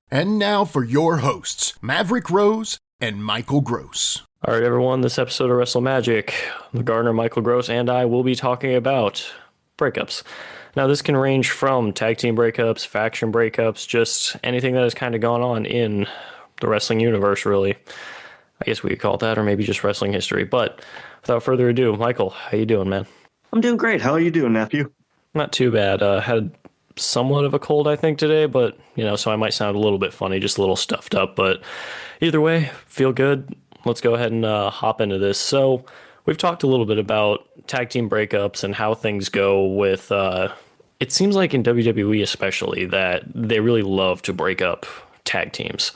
And now for your hosts, Maverick Rose and Michael Gross. All right, everyone, this episode of WrestleMagic, the Gardener, Michael Gross, and I will be talking about breakups. Now, this can range from tag team breakups, faction breakups, just anything that has kind of gone on in the wrestling universe, really. I guess we could call it that, or maybe just wrestling history. But without further ado, Michael, how you doing, man? I'm doing great. How are you doing, nephew? Not too bad. Had somewhat of a cold, I think, today, but, so I might sound a little bit funny, just a little stuffed up. But either way, feel good. Let's go ahead and hop into this. So we've talked a little bit about tag team breakups and how things go with, it seems like in WWE especially, that they really love to break up tag teams.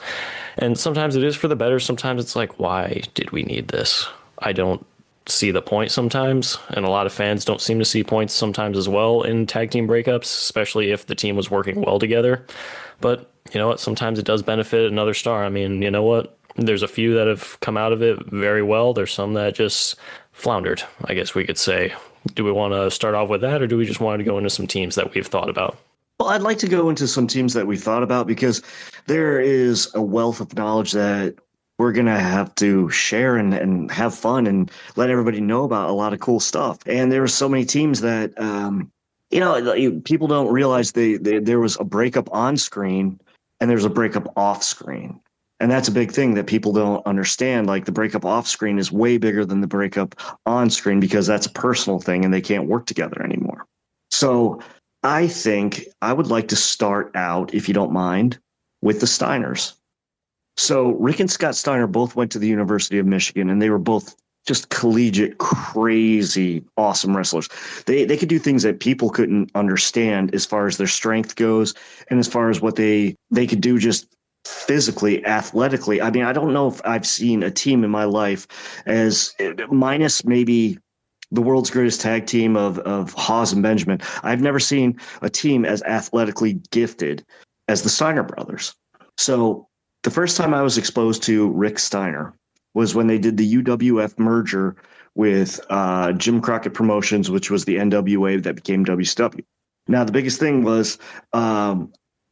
And sometimes it is for the better. Sometimes it's like, why did we need this? I don't see the point sometimes, and a lot of fans don't seem to see points sometimes as well in tag team breakups, especially if the team was working well together. But you know what? Sometimes it does benefit another star. I mean, you know what? There's a few that have come out of it very well. There's some that just floundered, I guess we could say. Do we want to start off with that, or do we just want to go into some teams that we've thought about? Well, I'd like to go into some teams that we thought about because there is a wealth of knowledge that we're going to have to share and have fun and let everybody know about a lot of cool stuff. And there are so many teams that, people don't realize there was a breakup on screen and there's a breakup off screen. And that's a big thing that people don't understand. Like the breakup off screen is way bigger than the breakup on screen because that's a personal thing and they can't work together anymore. So I think I would like to start out, if you don't mind, with the Steiners. So Rick and Scott Steiner both went to the University of Michigan, and they were both just collegiate, crazy, awesome wrestlers. They could do things that people couldn't understand as far as their strength goes and as far as what they could do just physically, athletically. I mean, I don't know if I've seen a team in my life as minus maybe the world's greatest tag team of Hawes and Benjamin. I've never seen a team as athletically gifted as the Steiner brothers. So the first time I was exposed to Rick Steiner was when they did the UWF merger with Jim Crockett Promotions, which was the NWA that became WCW. Now, the biggest thing was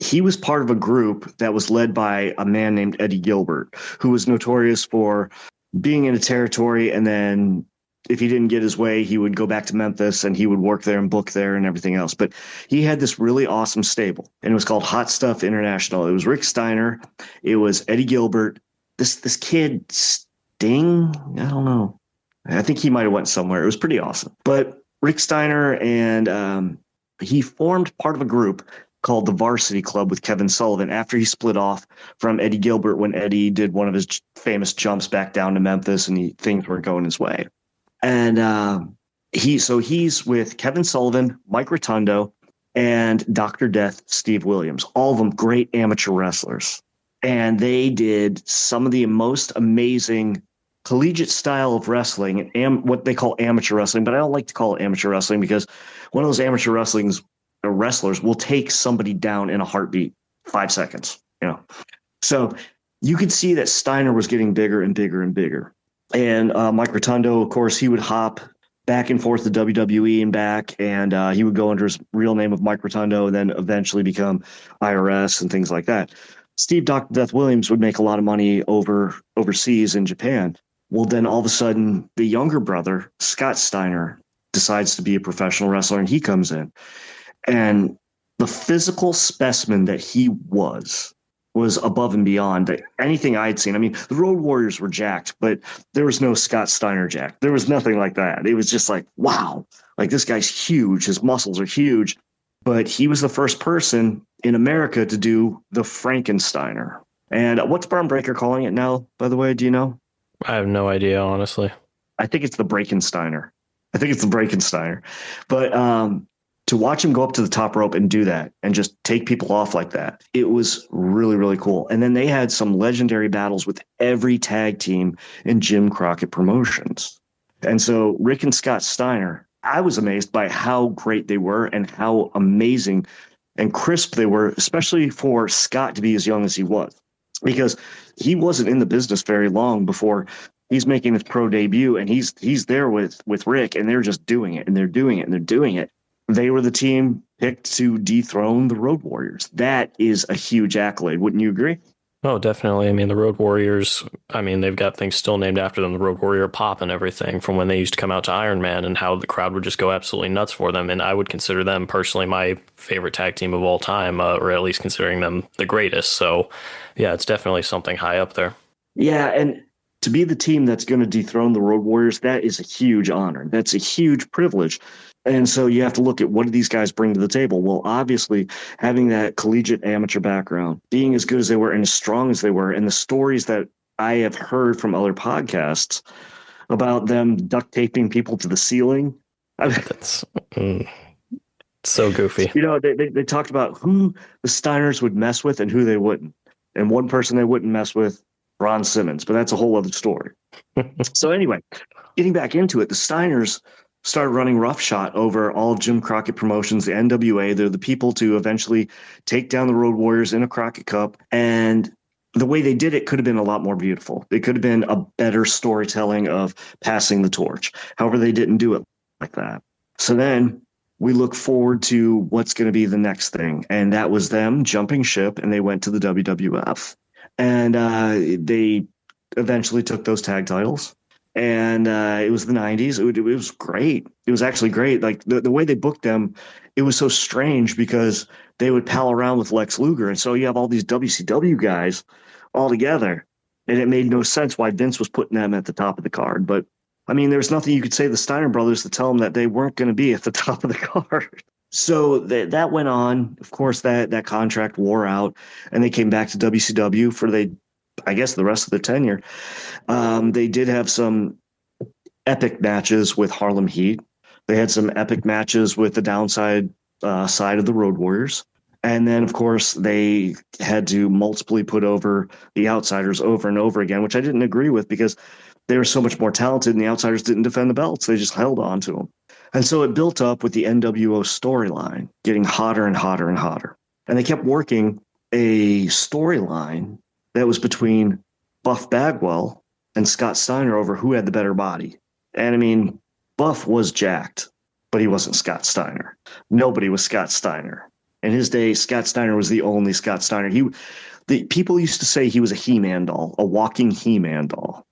he was part of a group that was led by a man named Eddie Gilbert, who was notorious for being in a territory, and then if he didn't get his way, he would go back to Memphis and he would work there and book there and everything else. But he had this really awesome stable, and it was called Hot Stuff International. It was Rick Steiner. It was Eddie Gilbert. This kid, Sting, I don't know. I think he might have went somewhere. It was pretty awesome. But Rick Steiner, and he formed part of a group called the Varsity Club with Kevin Sullivan after he split off from Eddie Gilbert when Eddie did one of his famous jumps back down to Memphis and things weren't going his way. And he's with Kevin Sullivan, Mike Rotundo, and Dr. Death, Steve Williams, all of them great amateur wrestlers. And they did some of the most amazing collegiate style of wrestling, and what they call amateur wrestling, but I don't like to call it amateur wrestling because one of those amateur wrestlers will take somebody down in a heartbeat, 5 seconds, So you could see that Steiner was getting bigger and bigger and bigger. And Mike Rotundo, of course, he would hop back and forth to WWE and back, and he would go under his real name of Mike Rotundo and then eventually become IRS and things like that. Steve Dr. Death Williams would make a lot of money overseas in Japan. Well, then all of a sudden, the younger brother, Scott Steiner, decides to be a professional wrestler, and he comes in. And the physical specimen that he was above and beyond anything I'd seen. I mean, the Road Warriors were jacked, but there was no Scott Steiner jacked. There was nothing like that. It was just like, wow, like this guy's huge. His muscles are huge. But he was the first person in America to do the Frankensteiner. And what's Bron Breakker calling it now, by the way? Do you know? I have no idea, honestly. I think it's the Breakensteiner. But to watch him go up to the top rope and do that and just take people off like that, it was really, really cool. And then they had some legendary battles with every tag team in Jim Crockett Promotions. And so Rick and Scott Steiner, I was amazed by how great they were and how amazing and crisp they were, especially for Scott to be as young as he was, because he wasn't in the business very long before he's making his pro debut, and he's there with Rick, and they're just doing it, and they're doing it, and they're doing it. They were the team picked to dethrone the Road Warriors. That is a huge accolade. Wouldn't you agree? Oh, definitely. I mean, the Road Warriors, I mean, they've got things still named after them, the Road Warrior Pop and everything from when they used to come out to Iron Man and how the crowd would just go absolutely nuts for them. And I would consider them personally my favorite tag team of all time, or at least considering them the greatest. So, yeah, it's definitely something high up there. Yeah, and to be the team that's going to dethrone the Road Warriors, that is a huge honor. That's a huge privilege. And so you have to look at what do these guys bring to the table? Well, obviously, having that collegiate amateur background, being as good as they were and as strong as they were, and the stories that I have heard from other podcasts about them duct taping people to the ceiling. I mean, That's so goofy. they talked about who the Steiners would mess with and who they wouldn't. And one person they wouldn't mess with, Ron Simmons, but that's a whole other story. So anyway, getting back into it, the Steiners started running roughshod over all of Jim Crockett Promotions, the NWA. They're the people to eventually take down the Road Warriors in a Crockett Cup. And the way they did it could have been a lot more beautiful. It could have been a better storytelling of passing the torch. However, they didn't do it like that. So then we look forward to what's going to be the next thing. And that was them jumping ship, and they went to the WWF. And they eventually took those tag titles. And it was the 90s. It was great. It was actually great. Like the way they booked them, it was so strange because they would pal around with Lex Luger. And so you have all these WCW guys all together. And it made no sense why Vince was putting them at the top of the card. But I mean, there's nothing you could say to the Steiner brothers to tell them that they weren't going to be at the top of the card. So that went on. Of course, that contract wore out, and they came back to WCW for I guess the rest of their tenure. They did have some epic matches with Harlem Heat. They had some epic matches with the downside side of the Road Warriors. And then, of course, they had to multiply put over the Outsiders over and over again, which I didn't agree with because they were so much more talented and the Outsiders didn't defend the belts. They just held on to them. And so it built up with the NWO storyline getting hotter and hotter and hotter. And they kept working a storyline that was between Buff Bagwell and Scott Steiner over who had the better body. And I mean, Buff was jacked, but he wasn't Scott Steiner. Nobody was Scott Steiner. In his day, Scott Steiner was the only Scott Steiner. The people used to say he was a He-Man doll, a walking He-Man doll.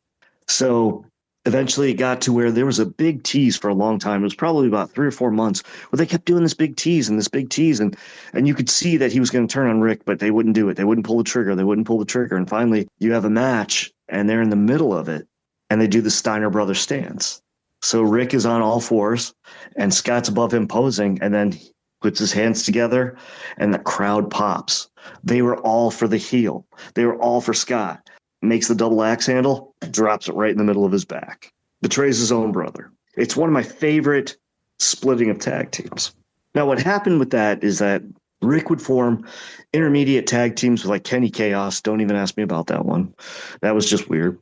So eventually it got to where there was a big tease for a long time. It was probably about 3 or 4 months where they kept doing this big tease and this big tease. And you could see that he was going to turn on Rick, but they wouldn't do it. They wouldn't pull the trigger. They wouldn't pull the trigger. And finally you have a match and they're in the middle of it and they do the Steiner Brothers stance. So Rick is on all fours and Scott's above him posing, and then he puts his hands together and the crowd pops. They were all for the heel. They were all for Scott. Makes the double axe handle, drops it right in the middle of his back. Betrays his own brother. It's one of my favorite splitting of tag teams. Now, what happened with that is that Rick would form intermediate tag teams with like Kenny Chaos. Don't even ask me about that one. That was just weird.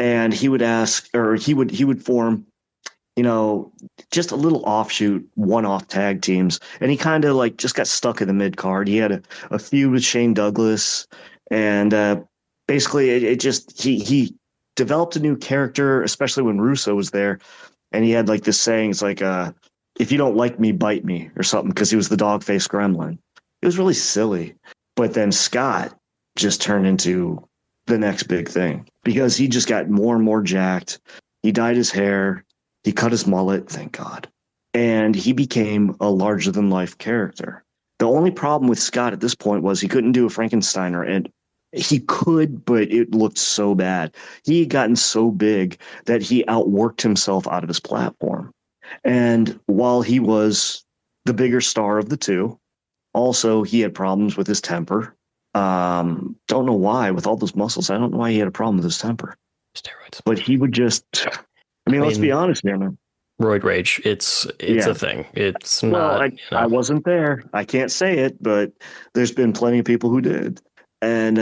And he would form, just a little offshoot, one-off tag teams. And he kind of like just got stuck in the mid card. He had a feud with Shane Douglas, and basically he developed a new character, especially when Russo was there. And he had like this saying, it's like, if you don't like me, bite me or something, because he was the dog-faced gremlin. It was really silly. But then Scott just turned into the next big thing because he just got more and more jacked. He dyed his hair. He cut his mullet, thank God. And he became a larger-than-life character. The only problem with Scott at this point was he couldn't do a Frankensteiner, and he could, but it looked so bad. He had gotten so big that he outworked himself out of his platform. And while he was the bigger star of the two, also he had problems with his temper. Don't know why, with all those muscles, I don't know why he had a problem with his temper. Steroids. But he would just, let's be honest here, man. Roid rage. It's a thing. It's not. I wasn't there. I can't say it, but there's been plenty of people who did. And,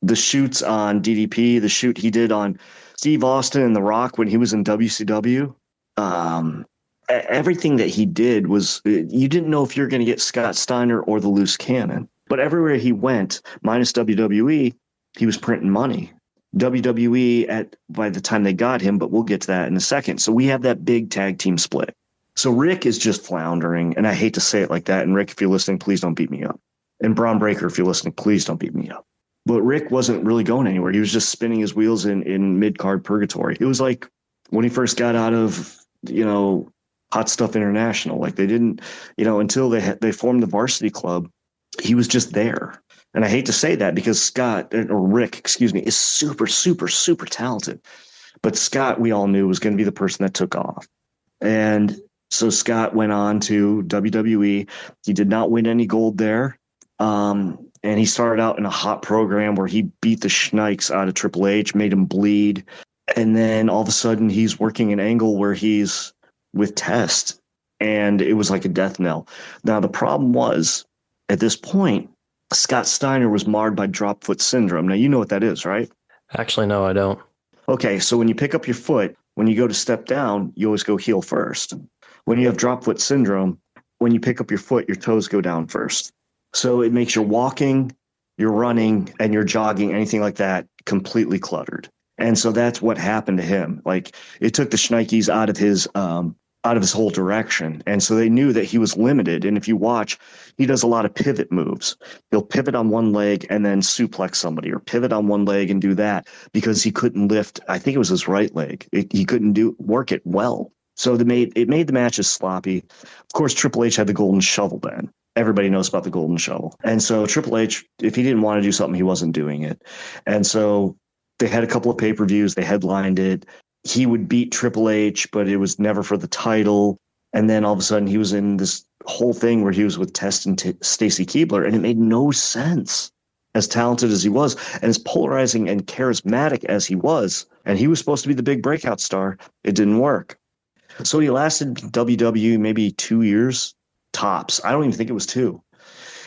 the shoots on DDP, the shoot he did on Steve Austin and The Rock when he was in WCW, everything that he did was, you didn't know if you're going to get Scott Steiner or the loose cannon. But everywhere he went, minus WWE, he was printing money. WWE by the time they got him, but we'll get to that in a second. So we have that big tag team split. So Rick is just floundering, and I hate to say it like that. And Rick, if you're listening, please don't beat me up. And Braun Breaker, if you're listening, please don't beat me up. But Rick wasn't really going anywhere. He was just spinning his wheels in mid-card purgatory. It was like when he first got out of, Hot Stuff International. Like they didn't, until they formed the Varsity Club, he was just there. And I hate to say that because Rick, excuse me, is super, super, super talented. But Scott, we all knew, was going to be the person that took off. And so Scott went on to WWE. He did not win any gold there. And he started out in a hot program where he beat the Schnikes out of Triple H, made him bleed. And then all of a sudden he's working an angle where he's with Test. And it was like a death knell. Now, the problem was, at this point, Scott Steiner was marred by drop foot syndrome. Now, you know what that is, right? Actually, no, I don't. Okay, so when you pick up your foot, when you go to step down, you always go heel first. When you have drop foot syndrome, when you pick up your foot, your toes go down first. So it makes your walking, your running, and your jogging, anything like that, completely cluttered. And so that's what happened to him. Like it took the Schnikes out of his whole direction. And so they knew that he was limited. And if you watch, he does a lot of pivot moves. He'll pivot on one leg and then suplex somebody, or pivot on one leg and do that because he couldn't lift. I think it was his right leg. He couldn't work it well. So it made the matches sloppy. Of course, Triple H had the golden shovel then. Everybody knows about the golden shovel. And so Triple H, if he didn't want to do something, he wasn't doing it. And so they had a couple of pay-per-views. They headlined it. He would beat Triple H, but it was never for the title. And then all of a sudden he was in this whole thing where he was with Test and Stacy Keibler, and it made no sense. As talented as he was, and as polarizing and charismatic as he was, and he was supposed to be the big breakout star, it didn't work. So he lasted WWE maybe 2 years tops. I don't even think it was 2.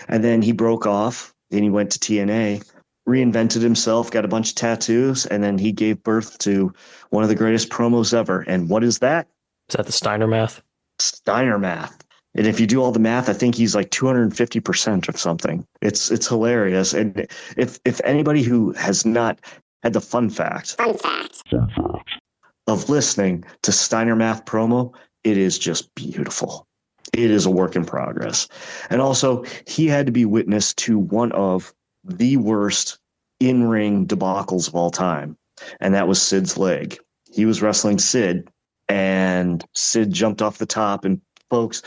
And then he broke off, and he went to TNA, reinvented himself, got a bunch of tattoos, and then he gave birth to one of the greatest promos ever. And what is that? Is that the Steiner math? Steiner math. And if you do all the math, I think he's like 250% of something. It's hilarious. And if anybody who has not had the fun fact of listening to Steiner math promo, it is just beautiful. It is a work in progress. And also, he had to be witness to one of the worst in-ring debacles of all time, and that was Sid's leg. He was wrestling Sid, and Sid jumped off the top. And folks,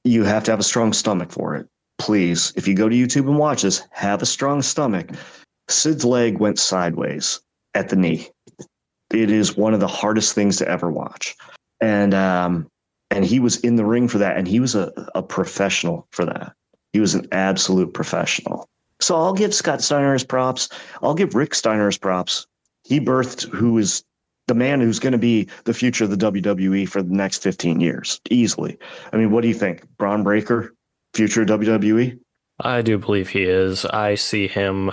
you have to have a strong stomach for it. Please, if you go to YouTube and watch this, have a strong stomach. Sid's leg went sideways at the knee. It is one of the hardest things to ever watch. And he was in the ring for that, and he was a professional for that. He was an absolute professional. So I'll give Scott Steiner his props. I'll give Rick Steiner his props. He birthed who is the man who's going to be the future of the WWE for the next 15 years, easily. I mean, what do you think? Braun Breaker, future of WWE? I do believe he is. I see him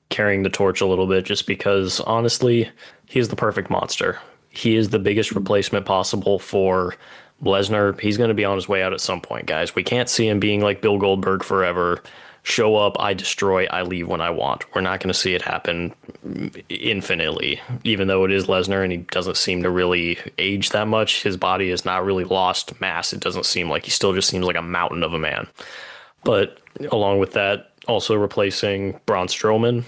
carrying the torch a little bit just because, honestly, he's the perfect monster. He is the biggest replacement possible for Lesnar. He's going to be on his way out at some point, guys. We can't see him being like Bill Goldberg forever. Show up, I destroy, I leave when I want. We're not going to see it happen infinitely, even though it is Lesnar and he doesn't seem to really age that much. His body has not really lost mass. It doesn't seem like he still just seems like a mountain of a man. But along with that, also replacing Braun Strowman,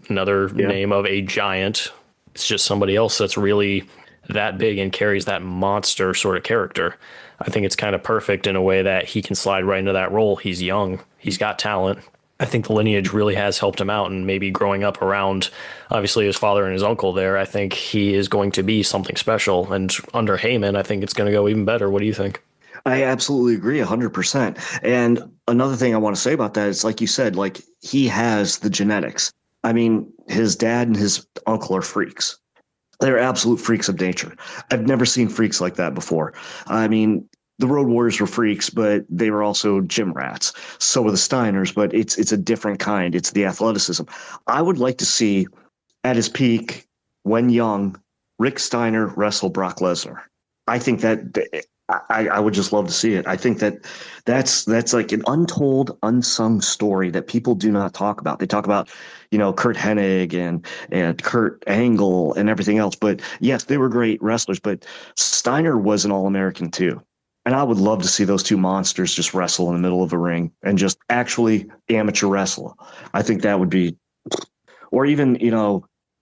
another name of a giant. It's just somebody else that's really that big and carries that monster sort of character. I think it's kind of perfect in a way that he can slide right into that role. He's young. He's got talent. I think the lineage really has helped him out, and maybe growing up around, obviously, his father and his uncle there, I think he is going to be something special. And under Heyman, I think it's going to go even better. What do you think? I absolutely agree 100%. And another thing I want to say about that is, like you said, like he has the genetics. I mean, his dad and his uncle are freaks. They're absolute freaks of nature. I've never seen freaks like that before. I mean, the Road Warriors were freaks, but they were also gym rats. So were the Steiners, but it's a different kind. It's the athleticism. I would like to see, at his peak, when young, Rick Steiner wrestle Brock Lesnar. I think that I would just love to see it. I think that's like an untold, unsung story that people do not talk about. They talk about, Kurt Hennig and Kurt Angle and everything else. But yes, they were great wrestlers, but Steiner was an All-American too. And I would love to see those two monsters just wrestle in the middle of a ring and just actually amateur wrestle. I think that would be, or even,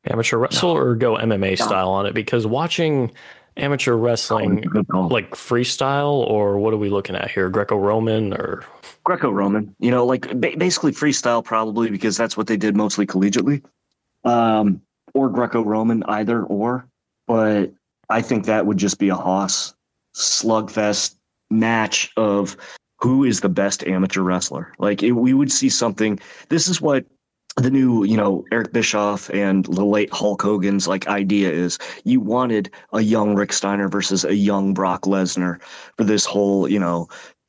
Amateur wrestle or go MMA style on it? Because watching amateur wrestling, good call. like freestyle, or what are we looking at here? Greco-Roman or Greco-Roman, basically freestyle probably because that's what they did mostly collegiately, or Greco-Roman, either or. But I think that would just be a hoss slugfest match of who is the best amateur wrestler. We would see something. This is what the new, Eric Bischoff and the late Hulk Hogan's idea is. You wanted a young Rick Steiner versus a young Brock Lesnar for this whole,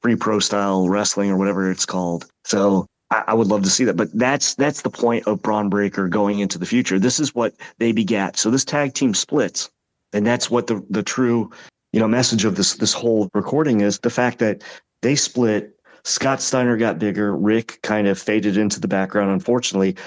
free pro style wrestling or whatever it's called. So I would love to see that. But that's the point of Braun Breaker going into the future. This is what they begat. So this tag team splits. And that's what the true, message of this whole recording is, the fact that they split. Scott Steiner got bigger. Rick kind of faded into the background, unfortunately,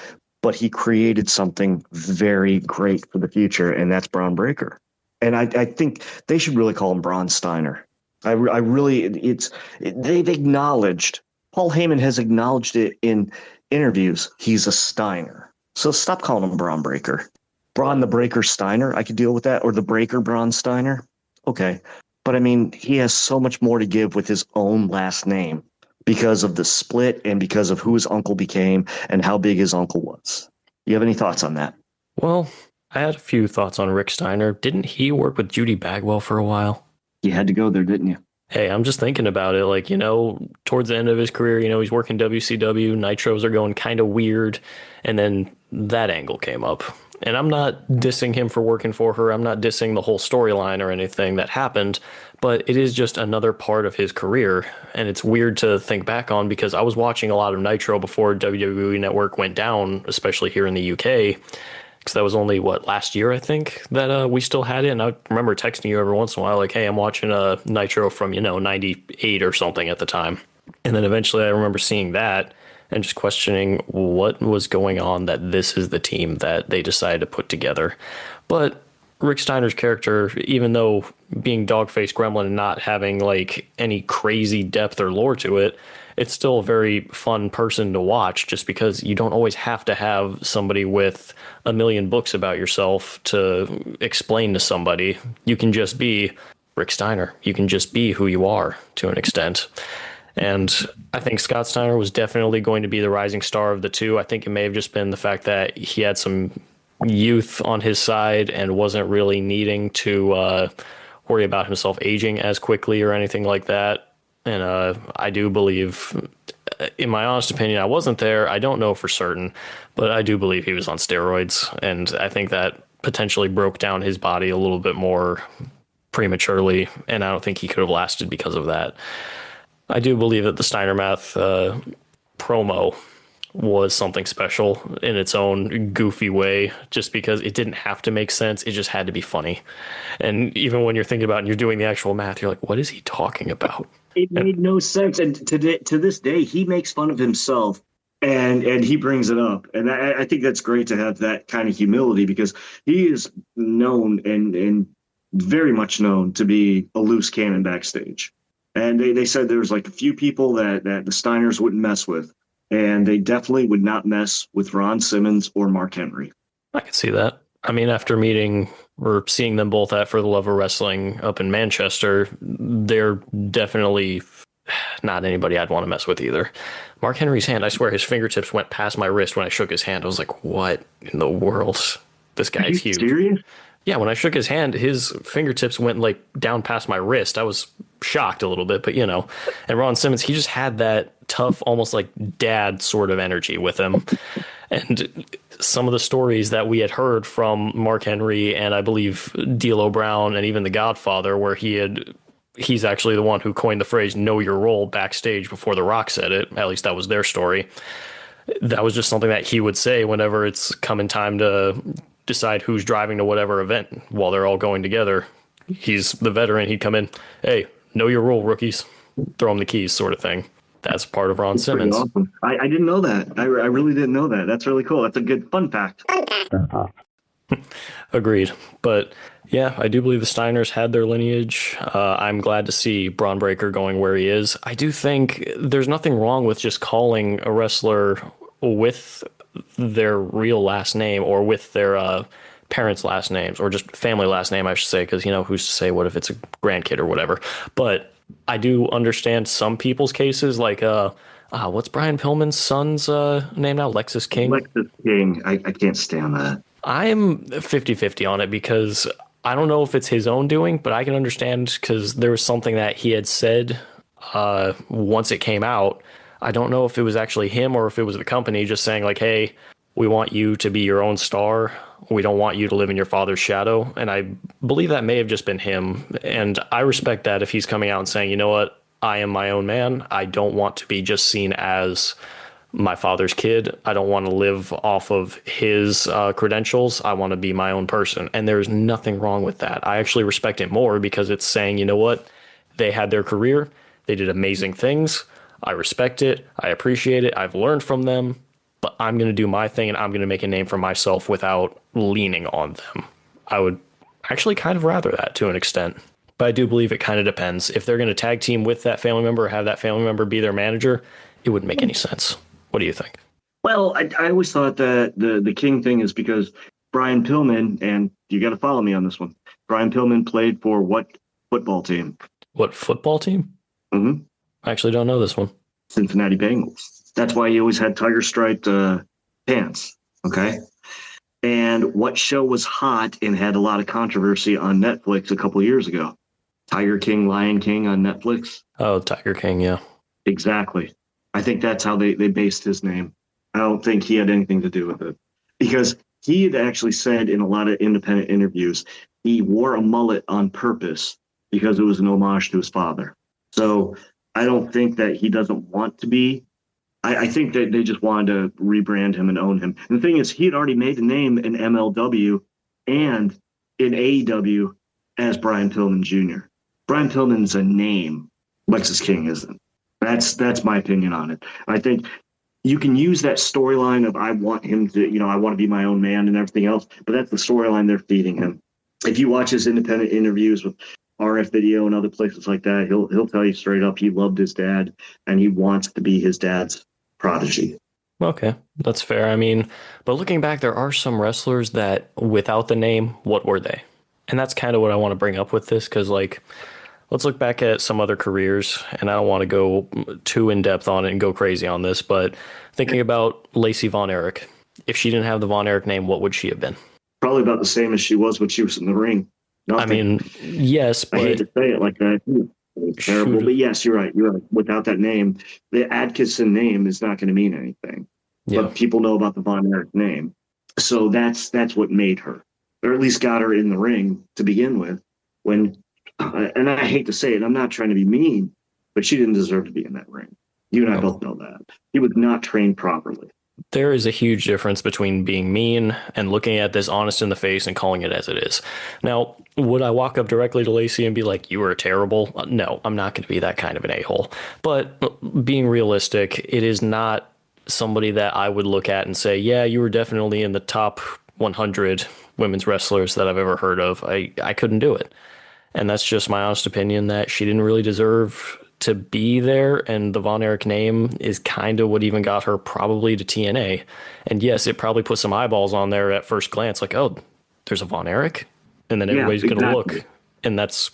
but he created something very great for the future, and that's Braun Breaker. And I think they should really call him Braun Steiner. They've acknowledged, Paul Heyman has acknowledged it in interviews, he's a Steiner. So stop calling him Braun Breaker. Braun the Breaker Steiner, I could deal with that, or the Breaker Braun Steiner. Okay. But I mean, he has so much more to give with his own last name because of the split and because of who his uncle became and how big his uncle was. You have any thoughts on that? Well, I had a few thoughts on Rick Steiner. Didn't he work with Judy Bagwell for a while? You had to go there, didn't you? Hey, I'm just thinking about it. Towards the end of his career, he's working WCW. Nitros are going kind of weird. And then that angle came up. And I'm not dissing him for working for her. I'm not dissing the whole storyline or anything that happened. But it is just another part of his career. And it's weird to think back on because I was watching a lot of Nitro before WWE Network went down, especially here in the UK. Because that was only, last year, I think, that we still had it. And I remember texting you every once in a while, hey, I'm watching a Nitro from, 98 or something at the time. And then eventually I remember seeing that and just questioning what was going on, that this is the team that they decided to put together. But Rick Steiner's character, even though being Dogface Gremlin and not having any crazy depth or lore to it, it's still a very fun person to watch, just because you don't always have to have somebody with a million books about yourself to explain to somebody. You can just be Rick Steiner. You can just be who you are to an extent. And I think Scott Steiner was definitely going to be the rising star of the two. I think it may have just been the fact that he had some youth on his side and wasn't really needing to worry about himself aging as quickly or anything like that. And I do believe, in my honest opinion, I wasn't there. I don't know for certain, but I do believe he was on steroids. And I think that potentially broke down his body a little bit more prematurely. And I don't think he could have lasted because of that. I do believe that the Steiner Math promo was something special in its own goofy way, just because it didn't have to make sense. It just had to be funny. And even when you're thinking about it and you're doing the actual math, you're like, what is he talking about? It made no sense. And to this day, he makes fun of himself and he brings it up. And I think that's great to have that kind of humility, because he is known and very much known to be a loose cannon backstage. And they said there was a few people that the Steiners wouldn't mess with. And they definitely would not mess with Ron Simmons or Mark Henry. I could see that. I mean, after meeting or seeing them both at For the Love of Wrestling up in Manchester, they're definitely not anybody I'd want to mess with either. Mark Henry's hand, I swear his fingertips went past my wrist when I shook his hand. I was like, what in the world? This guy's huge. Serious? Yeah, when I shook his hand, his fingertips went down past my wrist. I was shocked a little bit, but and Ron Simmons, he just had that tough, almost like dad sort of energy with him. And some of the stories that we had heard from Mark Henry and I believe D'Lo Brown and even The Godfather, where he's actually the one who coined the phrase "know your role" backstage before The Rock said it. At least that was their story. That was just something that he would say whenever it's coming time to decide who's driving to whatever event while they're all going together. He's the veteran. He'd come in, hey, know your role, rookies. Throw them the keys, sort of thing. That's part of Ron Simmons. Awesome. I didn't know that. I really didn't know that. That's really cool. That's a good fun fact. Agreed. But yeah, I do believe the Steiners had their lineage. I'm glad to see Braun Breaker going where he is. I do think there's nothing wrong with just calling a wrestler with their real last name or with their parents' last names or just family last name, I should say, because, who's to say what if it's a grandkid or whatever. But I do understand some people's cases, like, what's Brian Pillman's son's name now? Lexus King? Lexus King, I can't stand that. I'm 50-50 on it because I don't know if it's his own doing, but I can understand because there was something that he had said once it came out. I don't know if it was actually him or if it was the company just saying like, hey, we want you to be your own star. We don't want you to live in your father's shadow. And I believe that may have just been him. And I respect that if he's coming out and saying, you know what, I am my own man. I don't want to be just seen as my father's kid. I don't want to live off of his credentials. I want to be my own person. And there's nothing wrong with that. I actually respect it more because it's saying, you know what? They had their career. They did amazing things. I respect it. I appreciate it. I've learned from them, but I'm going to do my thing and I'm going to make a name for myself without leaning on them. I would actually kind of rather that to an extent. But I do believe it kind of depends. If they're going to tag team with that family member or have that family member be their manager, it wouldn't make any sense. What do you think? Well, I always thought that the King thing is because Brian Pillman, and you got to follow me on this one. Brian Pillman played for what football team? What football team? Mm-hmm. I actually don't know this one. Cincinnati Bengals. That's why he always had tiger striped pants. Okay. And what show was hot and had a lot of controversy on Netflix a couple of years ago? Tiger King, Lion King on Netflix. Oh, Tiger King, yeah. Exactly. I think that's how they based his name. I don't think he had anything to do with it because he had actually said in a lot of independent interviews, he wore a mullet on purpose because it was an homage to his father. So I don't think that he doesn't want to be. I think that they just wanted to rebrand him and own him. And the thing is, he had already made a name in MLW and in AEW as Brian Pillman Jr. Brian Pillman's a name. Lexus King isn't. That's my opinion on it. I think you can use that storyline of I want him to, I want to be my own man and everything else, but that's the storyline they're feeding him. If you watch his independent interviews with RF Video and other places like that, he'll tell you straight up he loved his dad and he wants to be his dad's prodigy. Okay, that's fair. I mean, but looking back, there are some wrestlers that without the name, what were they? And that's kind of what I want to bring up with this because, like, let's look back at some other careers, and I don't want to go too in depth on it and go crazy on this, but thinking about Lacey Von Erich, if she didn't have the Von Erich name, what would she have been? Probably about the same as she was when she was in the ring. Nothing. I mean, yes, but I hate to say it like that. It's terrible, but yes, you're right. You're right. Without that name, the Atkinson name is not going to mean anything. Yeah. But people know about the Von Erich name, so that's what made her, or at least got her in the ring to begin with. When and I hate to say it, I'm not trying to be mean, but she didn't deserve to be in that ring. You and I both know that. He was not trained properly. There is a huge difference between being mean and looking at this honest in the face and calling it as it is. Now, would I walk up directly to Lacey and be like, you were terrible? No, I'm not going to be that kind of an a-hole. But being realistic, it is not somebody that I would look at and say, yeah, you were definitely in the top 100 women's wrestlers that I've ever heard of. I couldn't do it. And that's just my honest opinion that she didn't really deserve to be there. And the Von Erich name is kind of what even got her probably to TNA. And yes, it probably put some eyeballs on there at first glance, like, oh, there's a Von Erich. And then everybody's going to look. And that's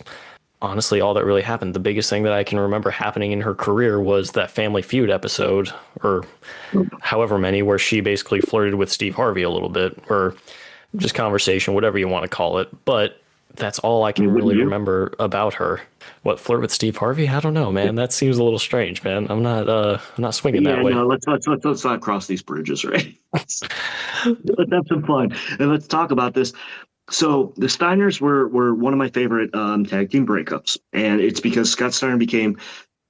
honestly all that really happened. The biggest thing that I can remember happening in her career was that Family Feud episode, or however many, where she basically flirted with Steve Harvey a little bit, or just conversation, whatever you want to call it. But that's all I can really remember about her. What, flirt with Steve Harvey? I don't know, man. That seems a little strange, man. I'm not swinging that way. No, let's not cross these bridges, right? Let's have some fun and let's talk about this. So the Steiners were one of my favorite tag team breakups, and it's because Scott Steiner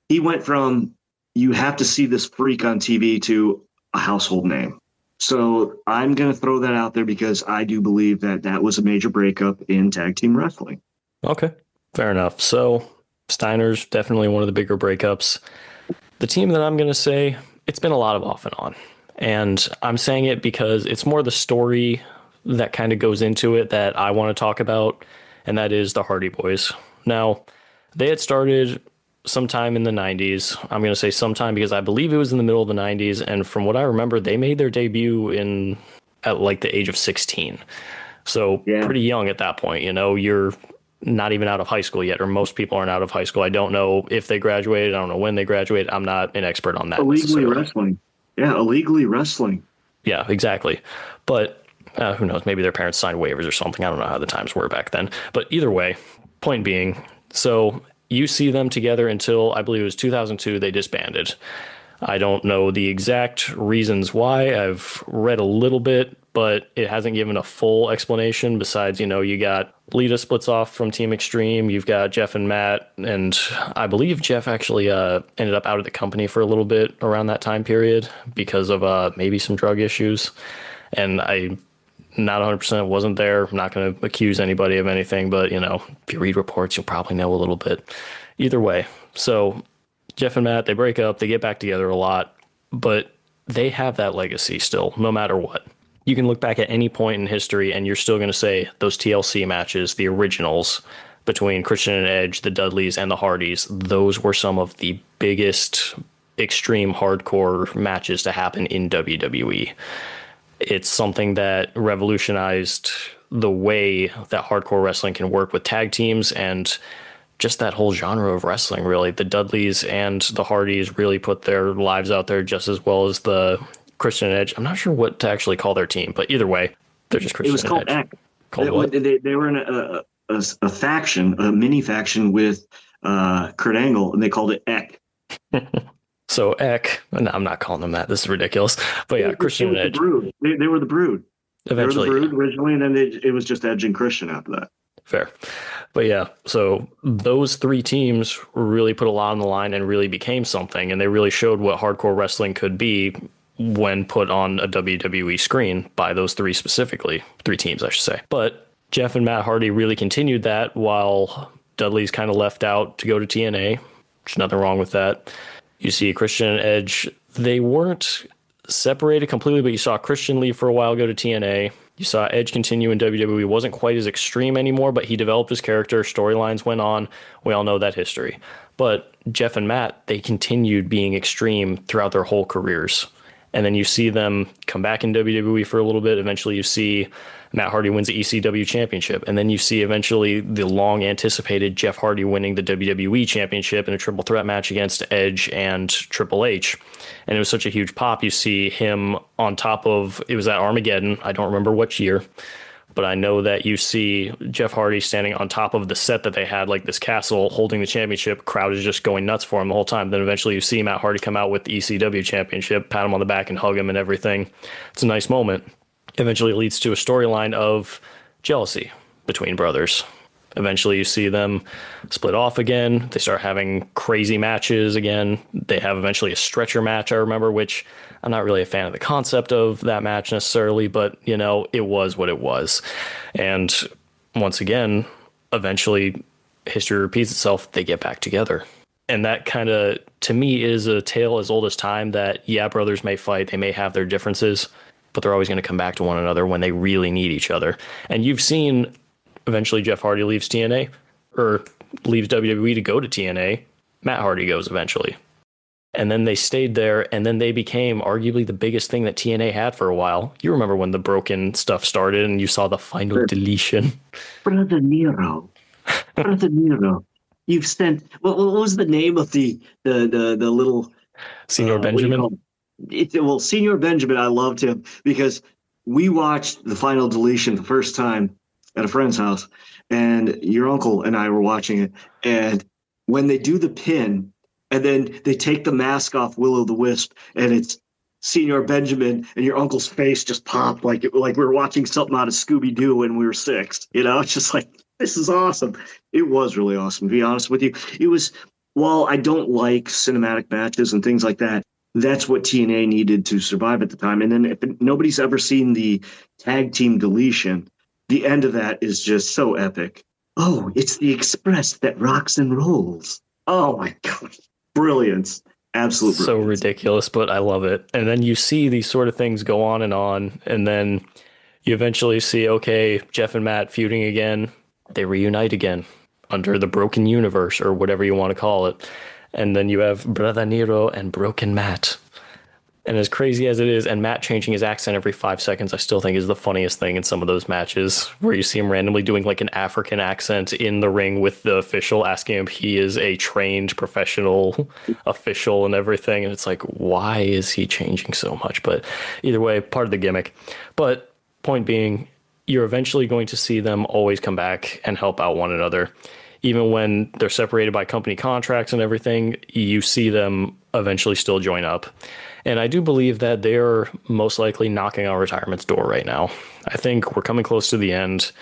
he went from you have to see this freak on TV to a household name. So I'm going to throw that out there because I do believe that was a major breakup in tag team wrestling. Okay, fair enough. So Steiner's definitely one of the bigger breakups. The team that I'm going to say, it's been a lot of off and on. And I'm saying it because it's more the story that kind of goes into it that I want to talk about, and that is the Hardy Boys. Now, they had started sometime in the 90s. I'm going to say sometime because I believe it was in the middle of the 90s, and from what I remember, they made their debut at like the age of 16. So Yeah. pretty young at that point, you're not even out of high school yet, or most people aren't out of high school. I don't know if they graduated. I don't know when they graduated. I'm not an expert on that. Illegally wrestling. Yeah, illegally wrestling. Yeah, exactly. But who knows? Maybe their parents signed waivers or something. I don't know how the times were back then. But either way, point being, so you see them together until I believe it was 2002. They disbanded. I don't know the exact reasons why. I've read a little bit, but it hasn't given a full explanation besides, you got Lita splits off from Team Extreme. You've got Jeff and Matt, and I believe Jeff actually ended up out of the company for a little bit around that time period because of maybe some drug issues. And I not 100% wasn't there. I'm not going to accuse anybody of anything, but, if you read reports, you'll probably know a little bit. Either way, so Jeff and Matt, they break up, they get back together a lot, but they have that legacy still, no matter what. You can look back at any point in history and you're still going to say those TLC matches, the originals between Christian and Edge, the Dudleys, and the Hardys, those were some of the biggest extreme hardcore matches to happen in WWE. It's something that revolutionized the way that hardcore wrestling can work with tag teams and just that whole genre of wrestling, really. The Dudleys and the Hardys really put their lives out there just as well as the Christian and Edge. I'm not sure what to actually call their team, but either way, they're just Christian and Edge. It was called Eck. They were in a faction, a mini faction with Kurt Angle, and they called it Eck. So Eck, no, I'm not calling them that. This is ridiculous. But yeah, Christian and Edge. They were the Brood. Eventually. They were the Brood originally, and then it was just Edge and Christian after that. Fair. But yeah, so those three teams really put a lot on the line and really became something, and they really showed what hardcore wrestling could be when put on a WWE screen by those three teams, I should say. But Jeff and Matt Hardy really continued that while Dudley's kind of left out to go to TNA. There's nothing wrong with that. You see Christian and Edge, they weren't separated completely, but you saw Christian leave for a while, go to TNA. You saw Edge continue in WWE. Wasn't quite as extreme anymore, but he developed his character. Storylines went on. We all know that history. But Jeff and Matt, they continued being extreme throughout their whole careers. And then you see them come back in WWE for a little bit. Eventually you see Matt Hardy wins the ECW championship. And then you see eventually the long anticipated Jeff Hardy winning the WWE championship in a triple threat match against Edge and Triple H. And it was such a huge pop. You see him on top of, it was at Armageddon. I don't remember which year, but I know that you see Jeff Hardy standing on top of the set that they had, like this castle, holding the championship. Crowd is just going nuts for him the whole time. Then eventually you see Matt Hardy come out with the ECW championship, pat him on the back and hug him and everything. It's a nice moment. Eventually it leads to a storyline of jealousy between brothers. Eventually you see them split off again. They start having crazy matches again. They have eventually a stretcher match, I remember, which I'm not really a fan of the concept of that match necessarily, but, it was what it was. And once again, eventually history repeats itself. They get back together. And that kind of, to me, is a tale as old as time that, yeah, brothers may fight. They may have their differences, but they're always going to come back to one another when they really need each other. And you've seen eventually Jeff Hardy leaves TNA or leaves WWE to go to TNA. Matt Hardy goes eventually. And then they stayed there, and then they became arguably the biggest thing that TNA had for a while. You remember when the broken stuff started and you saw the final deletion. Brother Nero. You've sent, what was the name of the little... Senior Benjamin? Senior Benjamin, I loved him because we watched the final deletion the first time at a friend's house, and your uncle and I were watching it. And when they do the pin, and then they take the mask off Will-O-the-Wisp, and it's Senior Benjamin, and your uncle's face just popped like we were watching something out of Scooby-Doo when we were 6. It's just like, this is awesome. It was really awesome, to be honest with you. It was, while I don't like cinematic matches and things like that, that's what TNA needed to survive at the time. And then if nobody's ever seen the tag team deletion, the end of that is just so epic. Oh, it's the Express that rocks and rolls. Oh my God. Brilliance. Absolute brilliance. So ridiculous, but I love it. And then you see these sort of things go on, and then You eventually see, okay, Jeff and Matt feuding again. They reunite again under the Broken Universe or whatever you want to call it. And then you have Brother Nero and Broken Matt. And as crazy as it is, and Matt changing his accent every 5 seconds, I still think is the funniest thing in some of those matches where you see him randomly doing like an African accent in the ring with the official, asking him if he is a trained professional official and everything. And it's like, why is he changing so much? But either way, part of the gimmick. But point being, you're eventually going to see them always come back and help out one another. Even when they're separated by company contracts and everything, you see them eventually still join up. And I do believe that they're most likely knocking on retirement's door right now. I think we're coming close to the end.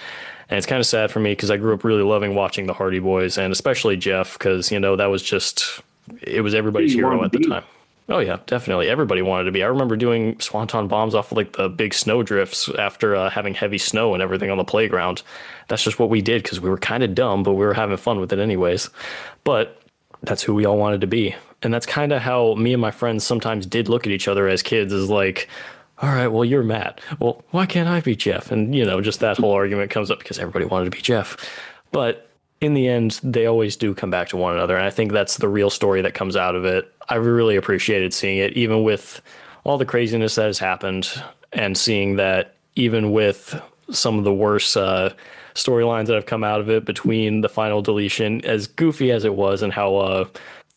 And it's kind of sad for me because I grew up really loving watching the Hardy Boys, and especially Jeff, because, you know, that was just, it was everybody's hero at the time. Oh, yeah, definitely. Everybody wanted to be. I remember doing swanton bombs off of like the big snow drifts after having heavy snow and everything on the playground. That's just what we did because we were kind of dumb, but we were having fun with it anyways. But that's who we all wanted to be. And that's kind of how me and my friends sometimes did look at each other as kids, is like, all right, well, you're Matt. Well, why can't I be Jeff? And, you know, just that whole argument comes up because everybody wanted to be Jeff. But in the end, they always do come back to one another. And I think that's the real story that comes out of it. I really appreciated seeing it, even with all the craziness that has happened, and seeing that even with some of the worst storylines that have come out of it between the final deletion, as goofy as it was and how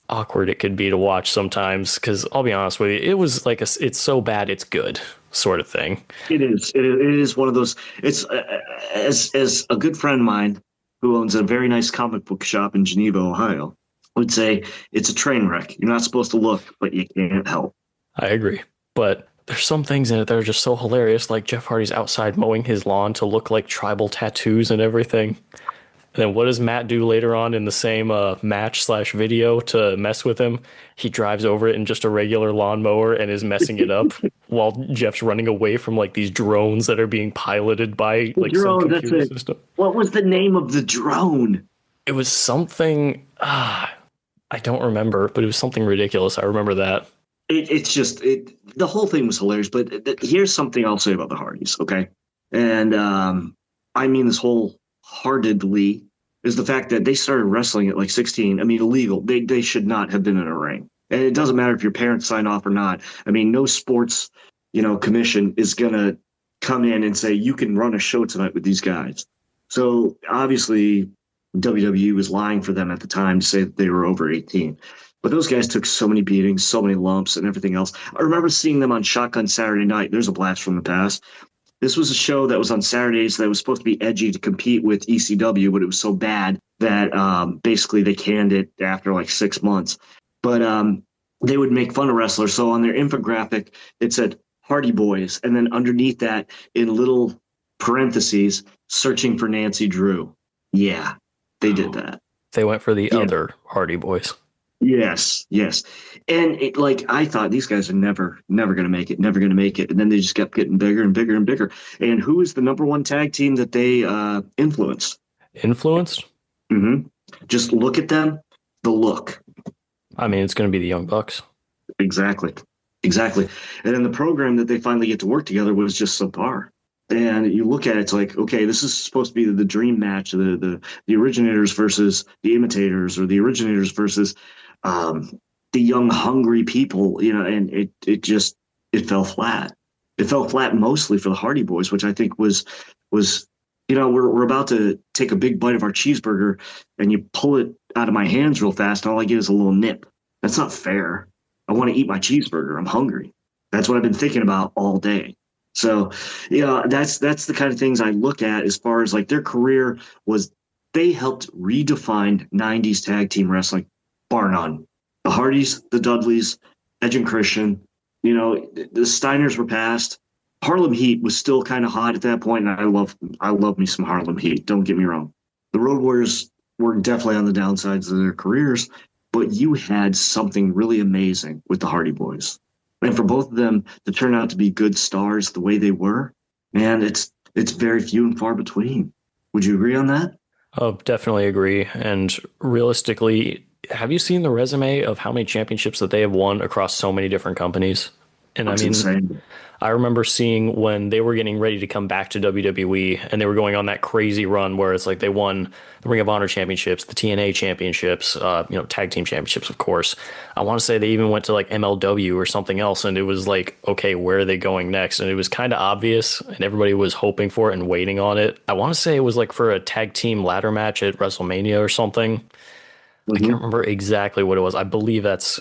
awkward it could be to watch sometimes, because I'll be honest with you, it was like it's so bad it's good sort of thing. It is one of those. It's as a good friend of mine who owns a very nice comic book shop in Geneva, Ohio, would say, it's a train wreck. You're not supposed to look, but you can't help. I agree, but there's some things in it that are just so hilarious, like Jeff Hardy's outside mowing his lawn to look like tribal tattoos and everything. And then what does Matt do later on in the same match/video to mess with him? He drives over it in just a regular lawnmower and is messing it up while Jeff's running away from like these drones that are being piloted by like some computer system. What was the name of the drone? It was something, I don't remember, but it was something ridiculous. I remember that. The whole thing was hilarious. But here's something I'll say about the Hardys, okay? And I mean this wholeheartedly, is the fact that they started wrestling at like 16. I mean, illegal. They should not have been in a ring. And it doesn't matter if your parents sign off or not. I mean, no sports, commission is going to come in and say, you can run a show tonight with these guys. So obviously WWE was lying for them at the time to say that they were over 18. But those guys took so many beatings, so many lumps and everything else. I remember seeing them on Shotgun Saturday Night. There's a blast from the past. This was a show that was on Saturdays that was supposed to be edgy to compete with ECW, but it was so bad that basically they canned it after like 6 months. But they would make fun of wrestlers. So on their infographic, it said Hardy Boys. And then underneath that, in little parentheses, searching for Nancy Drew. Yeah, they did that. They went for the other Hardy Boys. Yes. And I thought these guys are never going to make it. And then they just kept getting bigger and bigger and bigger. And who is the number one tag team that they influenced? Influenced? Mm-hmm. Just look at them. The look. I mean, it's going to be the Young Bucks. Exactly. And then the program that they finally get to work together was just subpar. And you look at it, it's like, okay, this is supposed to be the dream match, the originators versus the imitators, or the originators versus the young, hungry people, and it fell flat. It fell flat mostly for the Hardy Boys, which I think was we're about to take a big bite of our cheeseburger and you pull it out of my hands real fast, and all I get is a little nip. That's not fair. I want to eat my cheeseburger. I'm hungry. That's what I've been thinking about all day. So, that's the kind of things I look at as far as like their career was. They helped redefine 90s tag team wrestling, bar none. The Hardys, the Dudleys, Edge and Christian, the Steiners were past. Harlem Heat was still kind of hot at that point, and I love me some Harlem Heat. Don't get me wrong. The Road Warriors were definitely on the downsides of their careers, but you had something really amazing with the Hardy Boys. And for both of them to turn out to be good stars the way they were, man, it's very few and far between. Would you agree on that? Oh, definitely agree. And realistically, have you seen the resume of how many championships that they have won across so many different companies? And I That's mean, insane. I remember seeing when they were getting ready to come back to WWE and they were going on that crazy run where it's like they won the Ring of Honor championships, the TNA championships, tag team championships, of course. I want to say they even went to like MLW or something else. And it was like, okay, where are they going next? And it was kind of obvious and everybody was hoping for it and waiting on it. I want to say it was like for a tag team ladder match at WrestleMania or something. I can't Hmm. remember exactly what it was. I believe that's,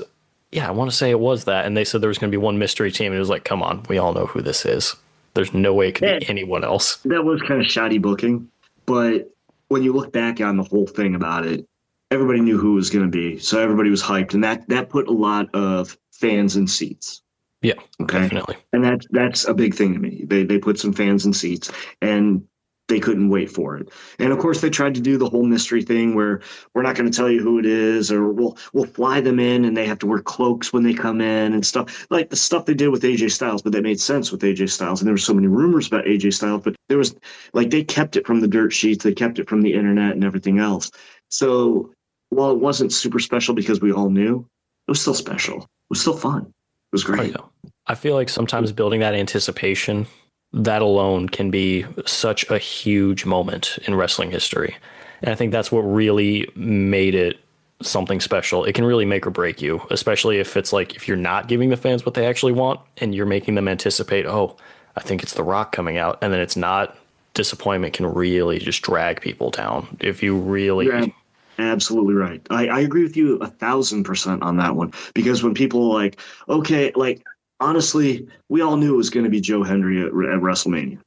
yeah, I want to say it was that. And they said there was going to be one mystery team. And it was like, come on, we all know who this is. There's no way it could Yeah, be anyone else. that was kind of shoddy booking, but when you look back on the whole thing about it, everybody knew who it was going to be, so everybody was hyped, and that put a lot of fans in seats. Yeah, Okay, definitely. and that's a big thing to me. They put some fans in seats, and they couldn't wait for it. And of course, they tried to do the whole mystery thing where we're not going to tell you who it is, or we'll fly them in, and they have to wear cloaks when they come in and stuff like the stuff they did with AJ Styles. But that made sense with AJ Styles, and there were so many rumors about AJ Styles, but there was like they kept it from the dirt sheets, they kept it from the internet and everything else. So while it wasn't super special because we all knew, it was still special. It was still fun. It was Oh, great. yeah. I feel like sometimes building that anticipation, that alone can be such a huge moment in wrestling history. And I think that's what really made it something special. It can really make or break you, especially if it's like if you're not giving the fans what they actually want and you're making them anticipate, oh, I think it's The Rock coming out, and then it's not. Disappointment can really just drag people down if you You're really. absolutely right. I agree with you 1,000% on that one because when people are like, okay, like honestly, we all knew it was going to be Joe Hendry at WrestleMania,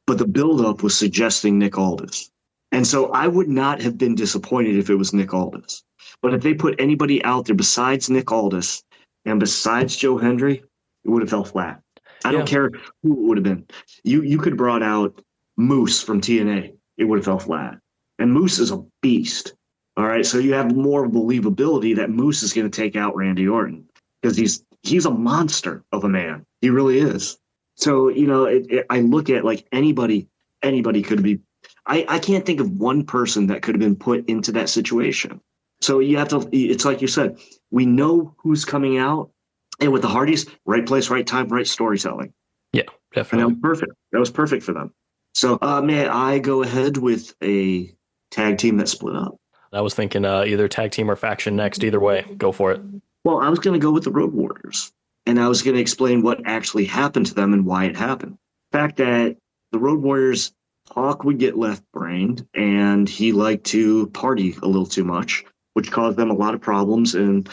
but the buildup was suggesting Nick Aldis. And so I would not have been disappointed if it was Nick Aldis. But if they put anybody out there besides Nick Aldis and besides Joe Hendry, it would have fell flat. I don't Yeah, care who it would have been. You could have brought out Moose from TNA. It would have fell flat. And Moose is a beast. All right. So you have more believability that Moose is going to take out Randy Orton because he's a monster of a man. He really is. So, I look at like anybody could be. I can't think of one person that could have been put into that situation. So you have to, it's like you said, we know who's coming out. And with the Hardys, right place, right time, right storytelling. yeah, And that definitely. was perfect. That was perfect for them. So may I go ahead with a tag team that split up? I was thinking either tag team or faction next. Either way, go for it. Well, I was going to go with the Road Warriors, and I was going to explain what actually happened to them and why it happened. The fact that the Road Warriors, Hawk would get left-brained, and he liked to party a little too much, which caused them a lot of problems in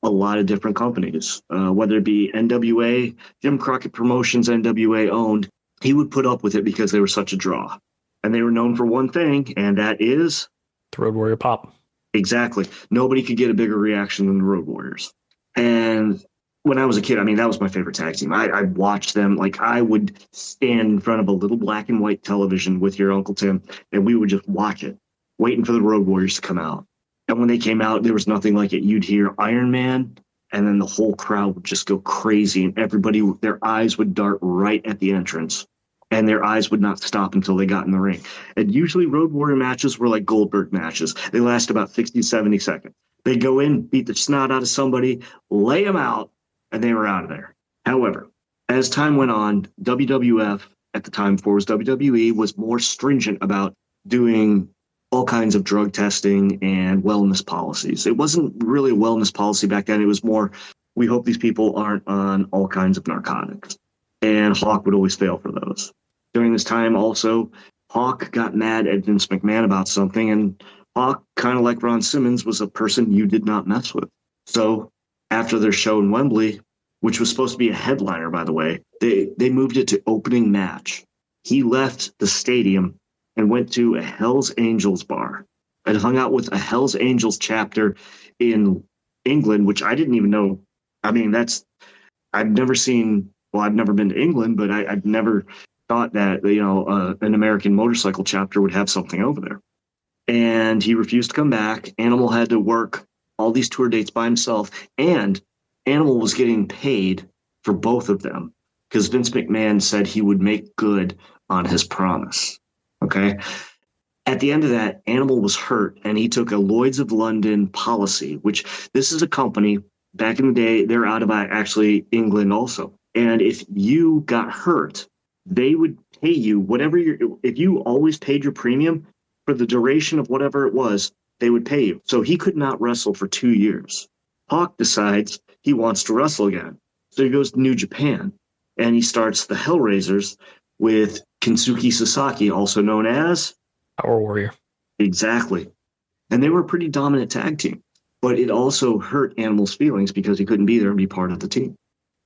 a lot of different companies, whether it be NWA, Jim Crockett Promotions, NWA owned. He would put up with it because they were such a draw. And they were known for one thing, and that is The Road Warrior pop. exactly. Nobody could get a bigger reaction than the Road Warriors. And when I was a kid, I mean, that was my favorite tag team. I watched them. Like, I would stand in front of a little black and white television with your Uncle Tim, and we would just watch it, waiting for the Road Warriors to come out. And when they came out, there was nothing like it. You'd hear Iron Man, and then the whole crowd would just go crazy, and everybody, their eyes would dart right at the entrance, and their eyes would not stop until they got in the ring. And usually Road Warrior matches were like Goldberg matches. They last about 60, 70 seconds. They'd go in, beat the snot out of somebody, lay them out, and they were out of there. However, as time went on, WWF, at the time before it was WWE, was more stringent about doing all kinds of drug testing and wellness policies. It wasn't really a wellness policy back then. It was more, we hope these people aren't on all kinds of narcotics. And Hawk would always fail for those. During this time also, Hawk got mad at Vince McMahon about something, and Hawk, kind of like Ron Simmons, was a person you did not mess with. So after their show in Wembley, which was supposed to be a headliner, by the way, they moved it to opening match. He left the stadium and went to a Hells Angels bar and hung out with a Hells Angels chapter in England, which I didn't even know. I mean, I've never seen, well, I've never been to England, but I've never thought that, an American motorcycle chapter would have something over there. And he refused to come back. Animal had to work all these tour dates by himself, and Animal was getting paid for both of them because Vince McMahon said he would make good on his promise. Okay. At the end of that, Animal was hurt, and he took a Lloyd's of London policy, which this is a company back in the day. They're out of actually England also. And if you got hurt, they would pay you whatever if you always paid your premium for the duration of whatever it was, they would pay you. So he could not wrestle for 2 years. Hawk decides he wants to wrestle again. So he goes to New Japan and he starts the Hellraisers with Kensuke Sasaki, also known as Power Warrior. Exactly. And they were a pretty dominant tag team, but it also hurt Animal's feelings because he couldn't be there and be part of the team.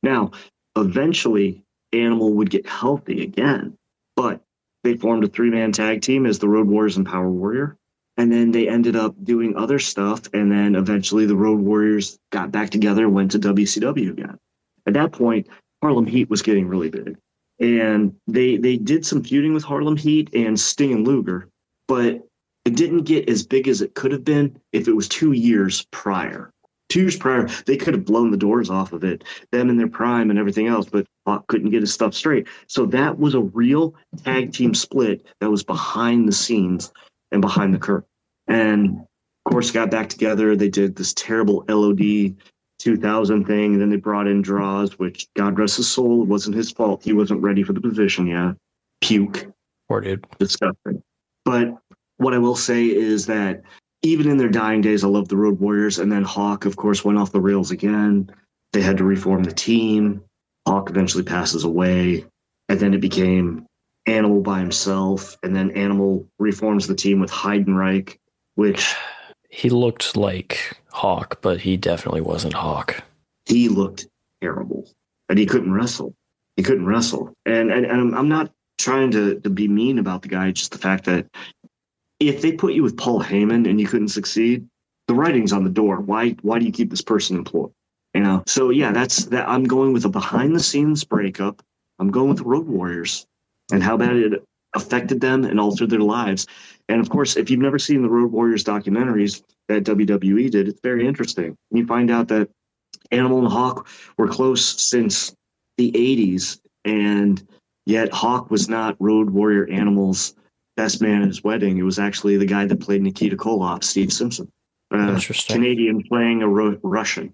Now, eventually, Animal would get healthy again, but they formed a 3-man tag team as the Road Warriors and Power Warrior. And then they ended up doing other stuff. And then eventually the Road Warriors got back together and went to WCW again. At that point, Harlem Heat was getting really big. And they did some feuding with Harlem Heat and Sting and Luger, but it didn't get as big as it could have been if it was 2 years prior. 2 years prior, they could have blown the doors off of it, them in their prime and everything else, but Hawk couldn't get his stuff straight. So that was a real tag team split that was behind the scenes and behind the curtain. And of course, got back together. They did this terrible LOD 2000 thing, and then they brought in Draws, which, God rest his soul, it wasn't his fault. He wasn't ready for the position yet. Puke. Poor dude. Disgusting. But what I will say is that even in their dying days, I loved the Road Warriors. And then Hawk, of course, went off the rails again. They had to reform the team. Hawk eventually passes away. And then it became Animal by himself. And then Animal reforms the team with Heidenreich, which... He looked like Hawk, but he definitely wasn't Hawk. He looked terrible. And he couldn't wrestle. He couldn't wrestle. And I'm not trying to be mean about the guy, just the fact that if they put you with Paul Heyman and you couldn't succeed, the writing's on the door. Why do you keep this person employed? You know? So yeah, that's that. I'm going with a behind the scenes breakup. I'm going with the Road Warriors and how bad it affected them and altered their lives. And of course, if you've never seen the Road Warriors documentaries that WWE did, it's very interesting. You find out that Animal and Hawk were close since the 80s, and yet Hawk was not Road Warrior Animal's best man at his wedding. It was actually the guy that played Nikita Koloff, Steve Simpson. Interesting. Canadian playing a Russian.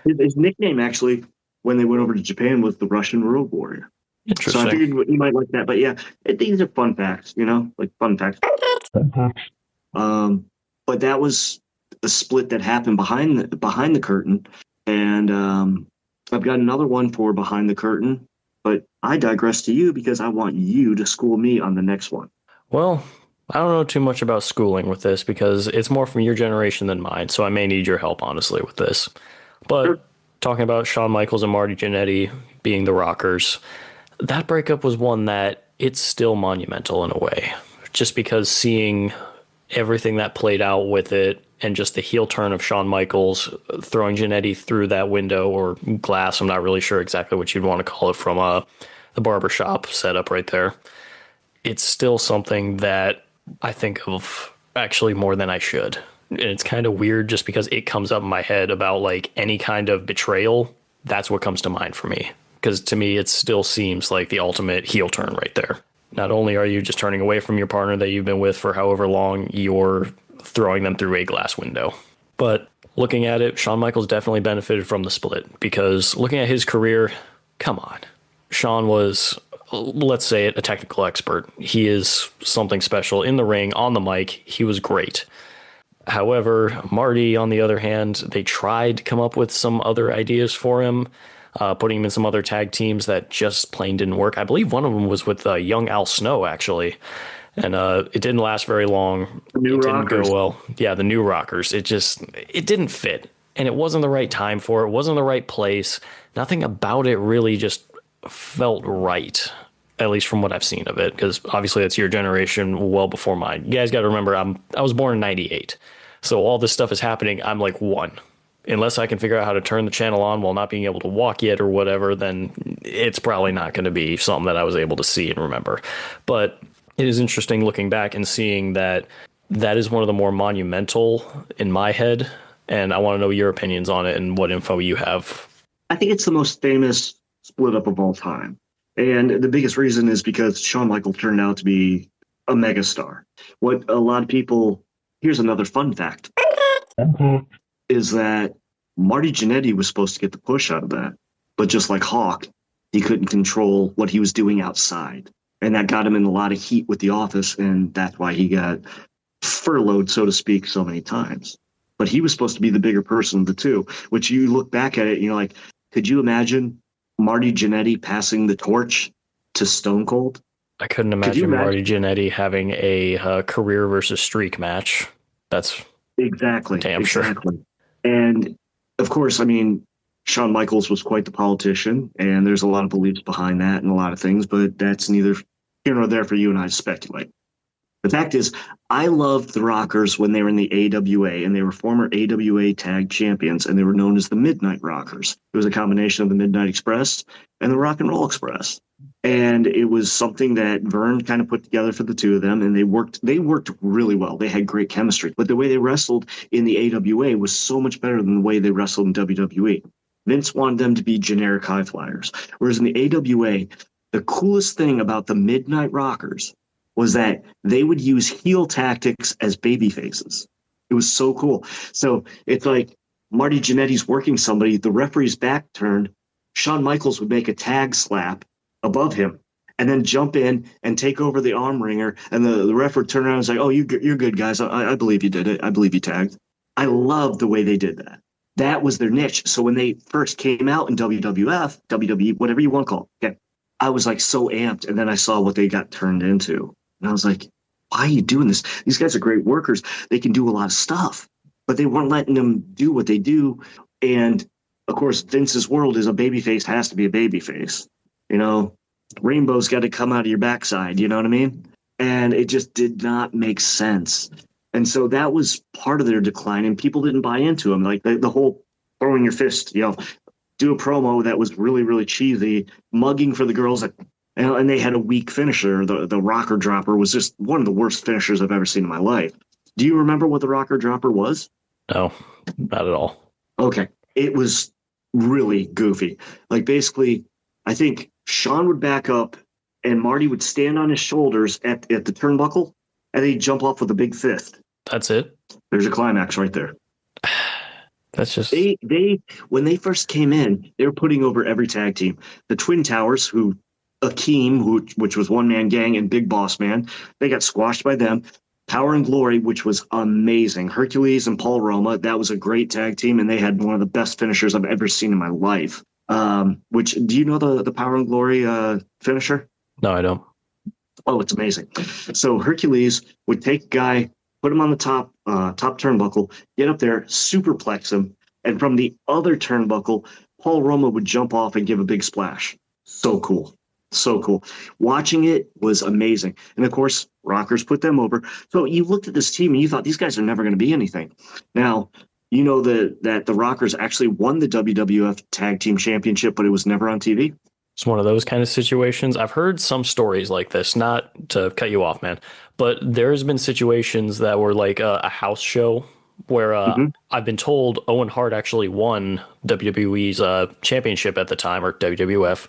His nickname, actually, when they went over to Japan, was the Russian Road Warrior. Interesting. So I figured you might like that. But yeah, these are fun facts, like fun facts. But that was a split that happened behind the curtain. And I've got another one for behind the curtain. But I digress to you because I want you to school me on the next one. Well, I don't know too much about schooling with this because it's more from your generation than mine. So I may need your help, honestly, with this. But Sure. Talking about Shawn Michaels and Marty Jannetty being the Rockers, that breakup was one that it's still monumental in a way, just because seeing everything that played out with it and just the heel turn of Shawn Michaels throwing Jannetty through that window or glass, I'm not really sure exactly what you'd want to call it, from the barbershop setup right there. It's still something that I think of actually more than I should. And it's kind of weird just because it comes up in my head about like any kind of betrayal. That's what comes to mind for me. Because to me, it still seems like the ultimate heel turn right there. Not only are you just turning away from your partner that you've been with for however long, you're throwing them through a glass window. But looking at it, Shawn Michaels definitely benefited from the split, because looking at his career, come on. Shawn was, let's say it, a technical expert. He is something special in the ring, on the mic. He was great. However, Marty, on the other hand, they tried to come up with some other ideas for him, putting him in some other tag teams that just plain didn't work. I believe one of them was with young Al Snow, actually. And it didn't last very long. The New It Rockers. didn't go well. Yeah, the New Rockers. It didn't fit. And it wasn't the right time for it. It wasn't the right place. Nothing about it really just felt right, at least from what I've seen of it. Because obviously that's your generation, well before mine. You guys got to remember, I was born in 98. So all this stuff is happening. I'm like 1. Unless I can figure out how to turn the channel on while not being able to walk yet or whatever, then it's probably not going to be something that I was able to see and remember. But it is interesting looking back and seeing that is one of the more monumental in my head. And I want to know your opinions on it and what info you have. I think it's the most famous split up of all time. And the biggest reason is because Shawn Michaels turned out to be a megastar. What a lot of people, here's another fun fact, is that Marty Jannetty was supposed to get the push out of that. but just like Hawk, he couldn't control what he was doing outside. And that got him in a lot of heat with the office, and that's why he got furloughed, so to speak, so many times. But he was supposed to be the bigger person of the two, which you look back at it and you're like, could you imagine Marty Jannetty passing the torch to Stone Cold? I couldn't imagine Marty Jannetty having a career versus streak match. That's damn sure. And of course, I mean, Shawn Michaels was quite the politician, and there's a lot of beliefs behind that and a lot of things, but that's neither here nor there for you and I to speculate. The fact is, I loved the Rockers when they were in the AWA, and they were former AWA tag champions, and they were known as the Midnight Rockers. It was a combination of the Midnight Express and the Rock and Roll Express. And it was something that Vern kind of put together for the two of them, and they worked really well. They had great chemistry. But the way they wrestled in the AWA was so much better than the way they wrestled in WWE. Vince wanted them to be generic high flyers. Whereas in the AWA, the coolest thing about the Midnight Rockers was that they would use heel tactics as baby faces. It was so cool. So it's like Marty Jannetty's working somebody, the referee's back turned, Shawn Michaels would make a tag slap above him and then jump in and take over the arm wringer, and the ref would turn around and say, oh, you're good, guys. I believe you did it. I believe you tagged. I love the way they did that. That was their niche. So when they first came out in WWF, WWE, whatever you want to call it, okay, I was like so amped, and then I saw what they got turned into. And I was like, why are you doing this? These guys are great workers. They can do a lot of stuff, but they weren't letting them do what they do. And of course, Vince's world is a babyface has to be a babyface. You know, rainbow's got to come out of your backside. You know what I mean? And it just did not make sense. And so that was part of their decline, and people didn't buy into them. Like the whole throwing your fist, do a promo that was really, really cheesy, mugging for the girls that, and they had a weak finisher. The rocker dropper was just one of the worst finishers I've ever seen in my life. Do you remember what the rocker dropper was? No, not at all. Okay. It was really goofy. Like basically, I think Shawn would back up and Marty would stand on his shoulders at the turnbuckle, and he'd jump off with a big fist. That's it? There's a climax right there. That's just they when they first came in, they were putting over every tag team. The Twin Towers, Akeem, which was One Man Gang, and Big Boss Man, they got squashed by them. Power and Glory, which was amazing. Hercules and Paul Roma, that was a great tag team, and they had one of the best finishers I've ever seen in my life. Which, do you know the Power and Glory finisher? No, I don't. Oh, it's amazing. So Hercules would take a guy, put him on the top turnbuckle, get up there, superplex him, and from the other turnbuckle, Paul Roma would jump off and give a big splash. So cool. So cool. Watching it was amazing. And of course, Rockers put them over. So you looked at this team and you thought these guys are never going to be anything. Now, you know that the Rockers actually won the WWF Tag Team Championship, but it was never on TV. It's one of those kind of situations. I've heard some stories like this, not to cut you off, man, but there's been situations that were like a house show where I've been told Owen Hart actually won WWE's championship at the time, or WWF,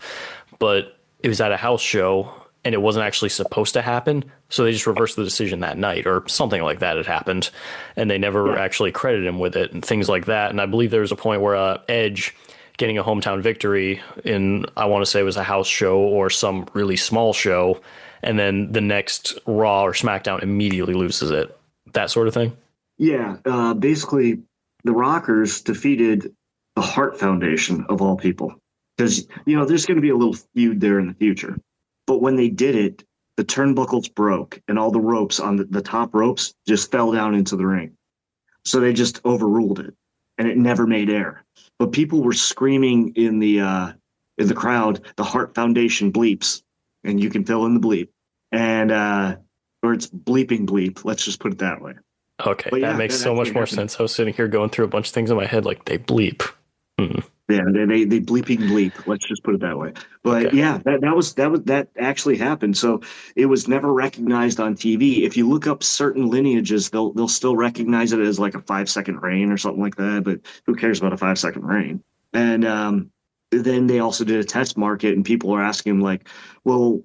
but it was at a house show and it wasn't actually supposed to happen. So they just reversed the decision that night, or something like that had happened, and they never actually credited him with it and things like that. And I believe there was a point where Edge getting a hometown victory in, I want to say it was a house show or some really small show, and then the next Raw or SmackDown immediately loses it. That sort of thing? Yeah. Basically, the Rockers defeated the Hart Foundation, of all people. Because, there's going to be a little feud there in the future. But when they did it, the turnbuckles broke, and all the ropes on the top ropes just fell down into the ring. So they just overruled it, and it never made air. But people were screaming in the crowd, the Hart Foundation bleeps, and you can fill in the bleep, and or it's bleeping bleep. Let's just put it that way. Okay, but that makes so much more sense. I was sitting here going through a bunch of things in my head, like they bleep. Yeah, they bleeping bleep. Let's just put it that way. But okay. Yeah, that actually happened. So it was never recognized on TV. If you look up certain lineages, they'll still recognize it as like a 5-second reign or something like that. But who cares about a 5-second reign? And then they also did a test market, and people are asking him like, well,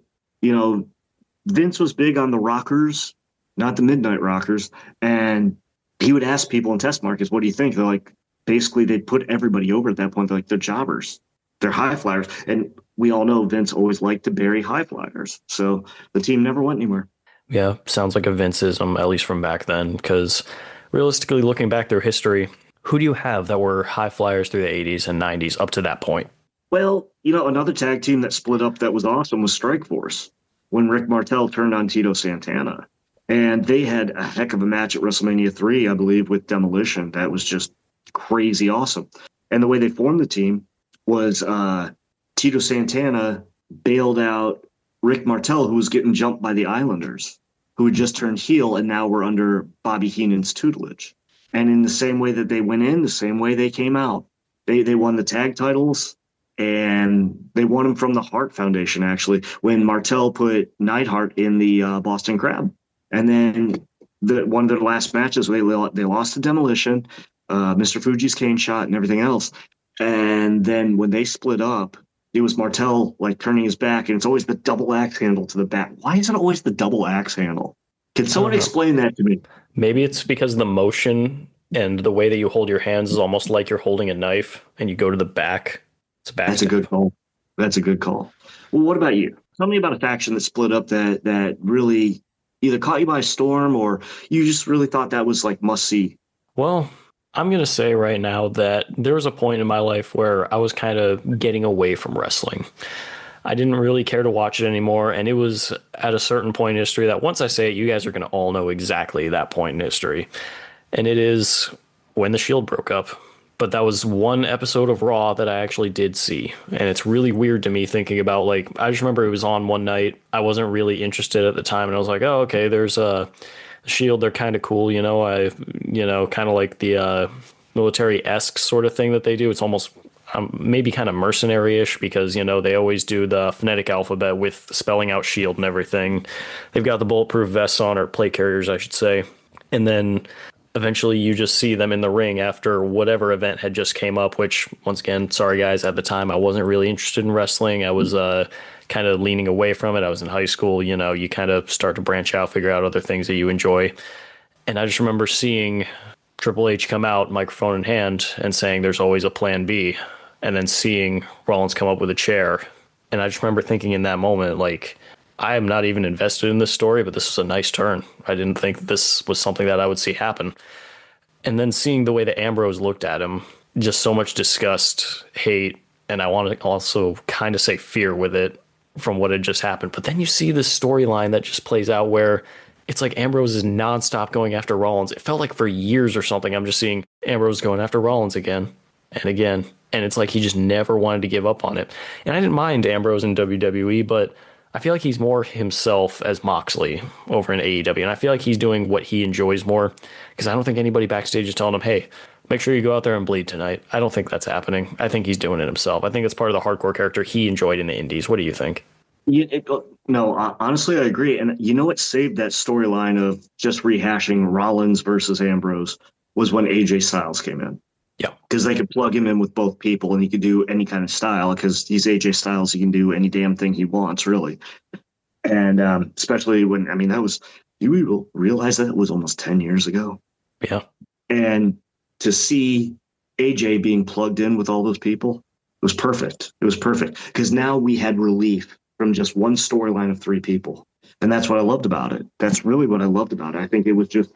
Vince was big on the Rockers, not the Midnight Rockers, and he would ask people in test markets, what do you think? They're like, basically, they'd put everybody over at that point. They're like, they're jobbers. they're high flyers. And we all know Vince always liked to bury high flyers. So the team never went anywhere. Yeah, sounds like a Vinceism, at least from back then, because realistically, looking back through history, who do you have that were high flyers through the 80s and 90s up to that point? Well, another tag team that split up that was awesome was Strikeforce when Rick Martel turned on Tito Santana. And they had a heck of a match at WrestleMania 3, I believe, with Demolition. That was just crazy awesome. And the way they formed the team was Tito Santana bailed out Rick Martel, who was getting jumped by the Islanders, who had just turned heel and now were under Bobby Heenan's tutelage. And in the same way that they went in, the same way they came out. They won the tag titles, and they won them from the Hart Foundation, actually, when Martel put Neidhart in the Boston Crab. And then one of their last matches, they lost to Demolition, Mr. Fuji's cane shot, and everything else. And then when they split up, it was Martel like turning his back, and it's always the double axe handle to the back. Why is it always the double axe handle? Can someone explain that to me? Maybe it's because the motion and the way that you hold your hands is almost like you're holding a knife, and you go to the back. It's back. That's a good call. That's a good call. Well, what about you? Tell me about a faction that split up that really either caught you by storm or you just really thought that was like must see. Well, I'm going to say right now that there was a point in my life where I was kind of getting away from wrestling. I didn't really care to watch it anymore, and it was at a certain point in history that once I say it, you guys are going to all know exactly that point in history. And it is when the Shield broke up. But that was one episode of Raw that I actually did see. And it's really weird to me thinking about, like, I just remember it was on one night. I wasn't really interested at the time. And I was like, oh, okay, there's a Shield. They're kind of cool. Kind of like the military-esque sort of thing that they do. It's almost maybe kind of mercenary-ish because, they always do the phonetic alphabet with spelling out Shield and everything. They've got the bulletproof vests on, or plate carriers, I should say. And then eventually you just see them in the ring after whatever event had just came up, which once again, sorry guys, at the time I wasn't really interested in wrestling. I was kind of leaning away from it. I was in high school, you kind of start to branch out, figure out other things that you enjoy. And I just remember seeing Triple H come out, microphone in hand, and saying there's always a plan B. And then seeing Rollins come up with a chair. And I just remember thinking in that moment, like, I am not even invested in this story, but this was a nice turn. I didn't think this was something that I would see happen. And then seeing the way that Ambrose looked at him, just so much disgust, hate, and I want to also kind of say fear with it from what had just happened. But then you see this storyline that just plays out where it's like Ambrose is nonstop going after Rollins. It felt like for years or something, I'm just seeing Ambrose going after Rollins again and again. And it's like he just never wanted to give up on it. And I didn't mind Ambrose in WWE, but I feel like he's more himself as Moxley over in AEW. And I feel like he's doing what he enjoys more because I don't think anybody backstage is telling him, hey, make sure you go out there and bleed tonight. I don't think that's happening. I think he's doing it himself. I think it's part of the hardcore character he enjoyed in the indies. What do you think? No, honestly, I agree. And you know what saved that storyline of just rehashing Rollins versus Ambrose was when AJ Styles came in. Yeah, because they could plug him in with both people and he could do any kind of style because he's AJ Styles. He can do any damn thing he wants, really. And especially when, that was, you realize that it was almost 10 years ago. Yeah. And to see AJ being plugged in with all those people, it was perfect. It was perfect because now we had relief from just one storyline of three people. And that's what I loved about it. That's really what I loved about it. I think it was just,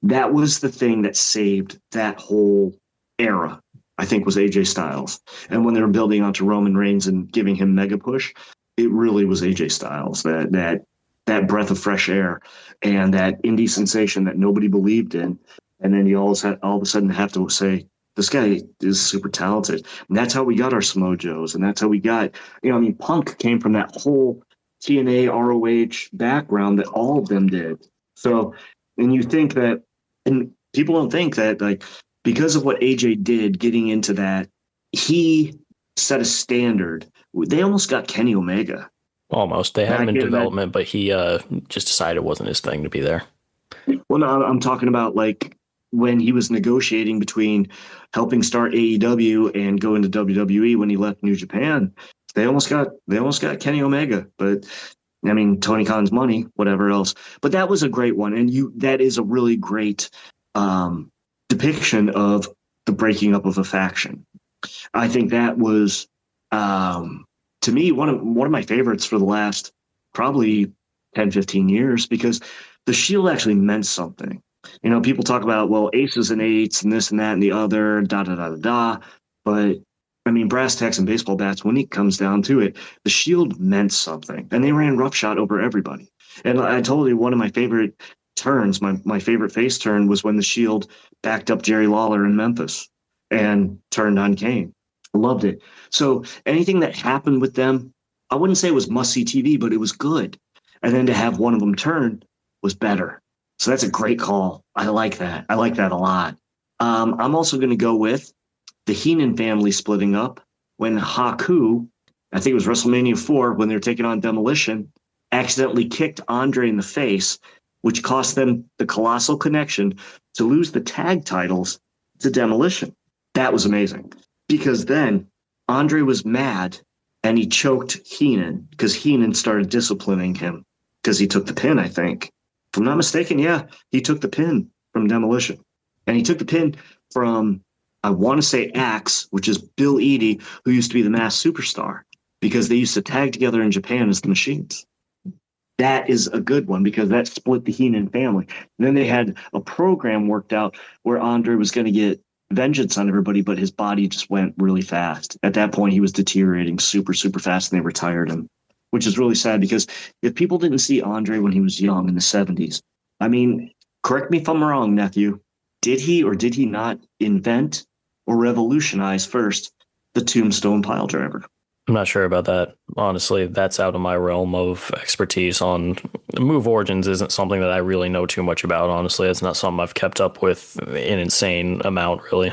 that was the thing that saved that whole era, I think, was AJ Styles. And when they were building onto Roman Reigns and giving him mega push, it really was AJ Styles, that breath of fresh air and that indie sensation that nobody believed in. And then you all of a sudden have to say, this guy is super talented. And that's how we got our Samoa Joes. And that's how we got, Punk came from that whole TNA ROH background that all of them did. So, and you think that, and people don't think that, like, because of what AJ did getting into that, he set a standard. They almost got Kenny Omega. Almost. They had him in development, but he just decided it wasn't his thing to be there. Well, no, I'm talking about like when he was negotiating between helping start AEW and going to WWE when he left New Japan. They almost got Kenny Omega, but Tony Khan's money, whatever else. But that was a great one. And that is a really great depiction of the breaking up of a faction. I think that was, to me, one of my favorites for the last probably 10, 15 years, because the Shield actually meant something. People talk about, well, aces and eights and this and that and the other, da da da da da. But I mean, brass tacks and baseball bats, when it comes down to it, the Shield meant something. And they ran roughshod over everybody. And I told you one of my favorite turns, my favorite face turn was when the Shield backed up Jerry Lawler in Memphis and turned on Kane. I loved it. So anything that happened with them, I wouldn't say it was must see TV, but it was good. And then to have one of them turn was better. So that's a great call. I like that. I like that a lot. I'm also going to go with the Heenan family splitting up when Haku, I think it was WrestleMania 4, when they were taking on Demolition, accidentally kicked Andre in the face, which cost them the Colossal Connection to lose the tag titles to Demolition. That was amazing, because then Andre was mad and he choked Heenan because Heenan started disciplining him because he took the pin, I think. If I'm not mistaken, yeah, he took the pin from Demolition. And he took the pin from, I want to say, Axe, which is Bill Eadie, who used to be the Masked Superstar, because they used to tag together in Japan as the Machines. That is a good one because that split the Heenan family. And then they had a program worked out where Andre was going to get vengeance on everybody, but his body just went really fast. At that point, he was deteriorating super, super fast, and they retired him, which is really sad because if people didn't see Andre when he was young in the 70s, I mean, correct me if I'm wrong, nephew, did he or did he not invent or revolutionize first the tombstone pile driver? I'm not sure about that. Honestly, that's out of my realm of expertise. On move origins isn't something that I really know too much about. Honestly, it's not something I've kept up with an insane amount, really.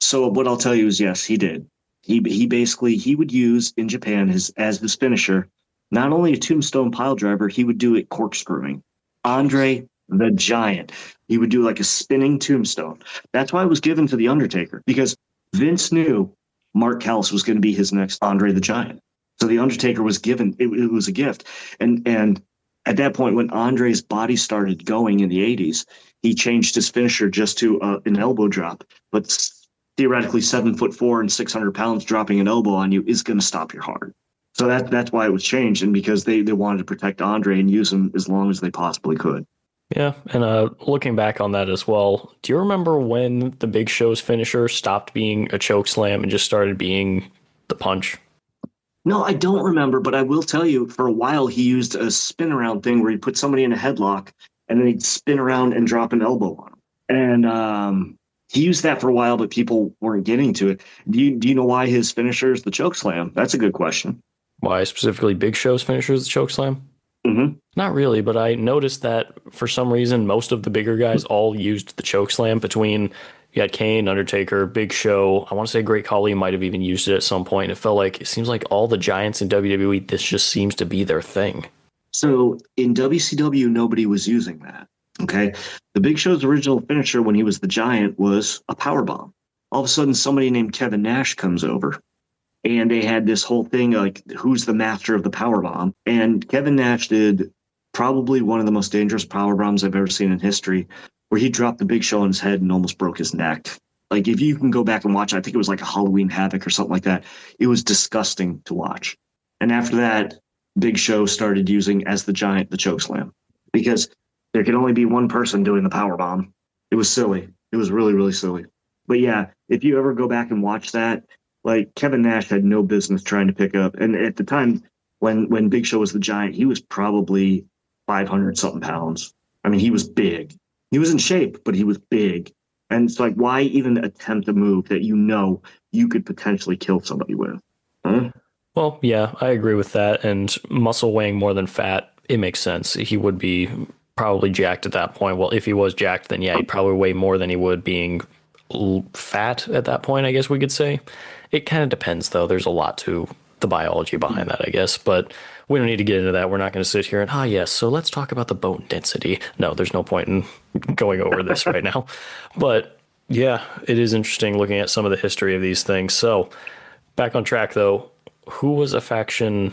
So what I'll tell you is, yes, he did. He basically he would use in Japan as his finisher, not only a tombstone pile driver, he would do it corkscrewing. Andre the Giant. He would do like a spinning tombstone. That's why it was given to the Undertaker, because Vince knew Mark Callis was going to be his next Andre the Giant. So the Undertaker was given, it was a gift. And at that point, when Andre's body started going in the 80s, he changed his finisher just to an elbow drop. But theoretically, 7'4" and 600 pounds dropping an elbow on you is going to stop your heart. So that's why it was changed, and because they wanted to protect Andre and use him as long as they possibly could. Yeah, and looking back on that as well, do you remember when the Big Show's finisher stopped being a choke slam and just started being the punch? No, I don't remember, but I will tell you, for a while he used a spin around thing where he'd put somebody in a headlock and then he'd spin around and drop an elbow on him. And he used that for a while, but people weren't getting to it. Do you know why his finisher is the choke slam? That's a good question. Why specifically Big Show's finisher is the choke slam? Mm-hmm. Not really, but I noticed that for some reason, most of the bigger guys all used the choke slam. Between you had Kane, Undertaker, Big Show. I want to say Great Khali might have even used it at some point. It seems like all the giants in WWE, this just seems to be their thing. So in WCW, nobody was using that. Okay. The Big Show's original finisher when he was the Giant was a powerbomb. All of a sudden, somebody named Kevin Nash comes over. And they had this whole thing like, who's the master of the powerbomb? And Kevin Nash did probably one of the most dangerous powerbombs I've ever seen in history, where he dropped the Big Show on his head and almost broke his neck. Like, if you can go back and watch, I think it was like a Halloween Havoc or something like that. It was disgusting to watch. And after that, Big Show started using as the Giant the chokeslam, because there could only be one person doing the powerbomb. It was silly. It was really, really silly. But yeah, if you ever go back and watch that, like, Kevin Nash had no business trying to pick up. And at the time when Big Show was the Giant, he was probably 500 something pounds. I mean, he was big. He was in shape, but he was big. And it's like, why even attempt a move that you could potentially kill somebody with? Huh? Well, yeah, I agree with that. And muscle weighing more than fat, it makes sense. He would be probably jacked at that point. Well, if he was jacked, then yeah, he'd probably weigh more than he would being fat at that point, I guess we could say. It kind of depends, though. There's a lot to the biology behind that, I guess. But we don't need to get into that. We're not going to sit here and, yes, so let's talk about the bone density. No, there's no point in going over this right now. But yeah, it is interesting looking at some of the history of these things. So back on track, though, who was a faction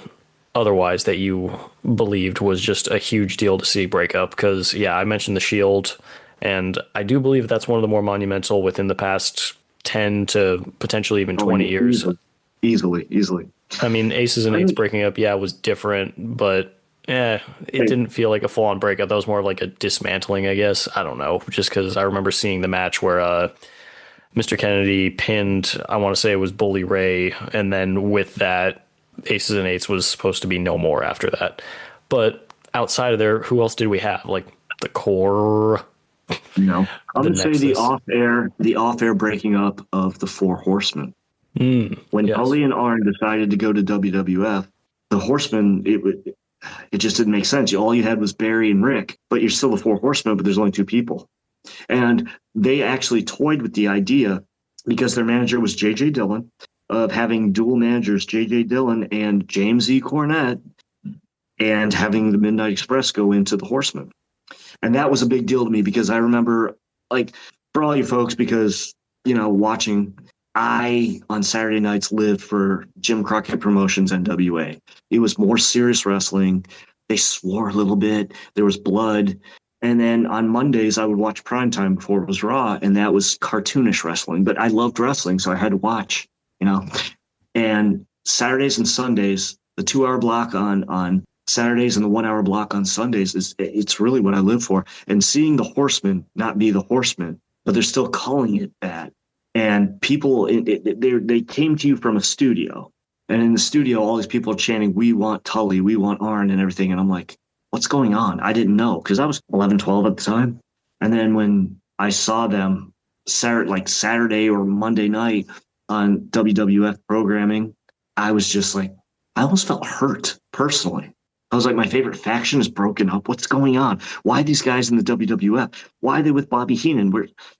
otherwise that you believed was just a huge deal to see break up? Because, yeah, I mentioned the Shield, and I do believe that's one of the more monumental within the past 10 to potentially even Oh, 20 yeah, years. easily. I mean, Aces and Eights breaking up, yeah, was different, but it didn't feel like a full-on breakup. That was more of like a dismantling, I guess. I don't know, just because I remember seeing the match where Mr. Kennedy pinned, I want to say it was Bully Ray, and then with that, Aces and Eights was supposed to be no more after that. But outside of there, who else did we have? Like the Core, I'm the gonna say Nexus. the off air breaking up of the Four Horsemen. When Yes. Tully and Arn decided to go to WWF, the Horsemen, it just didn't make sense. All you had was Barry and Rick, but you're still the Four Horsemen, but there's only two people. And they actually toyed with the idea because their manager was J.J. Dillon of having dual managers, J.J. Dillon and James E. Cornette, and having the Midnight Express go into the Horsemen. And that was a big deal to me because I remember, like, for all you folks, because, watching, I, on Saturday nights, lived for Jim Crockett Promotions NWA. It was more serious wrestling. They swore a little bit. There was blood. And then on Mondays, I would watch Primetime before it was Raw, and that was cartoonish wrestling. But I loved wrestling, so I had to watch, And Saturdays and Sundays, the 2 hour block on Saturdays and the 1 hour block on Sundays it's really what I live for. And seeing the Horsemen not be the Horsemen, but they're still calling it that. And people, they came to you from a studio, and in the studio, all these people are chanting, "We want Tully, we want Arn," and everything. And I'm like, what's going on? I didn't know because I was 11, 12 at the time. And then when I saw them Saturday or Monday night on WWF programming, I was just like, I almost felt hurt personally. I was like, my favorite faction is broken up. What's going on? Why are these guys in the WWF? Why are they with Bobby Heenan?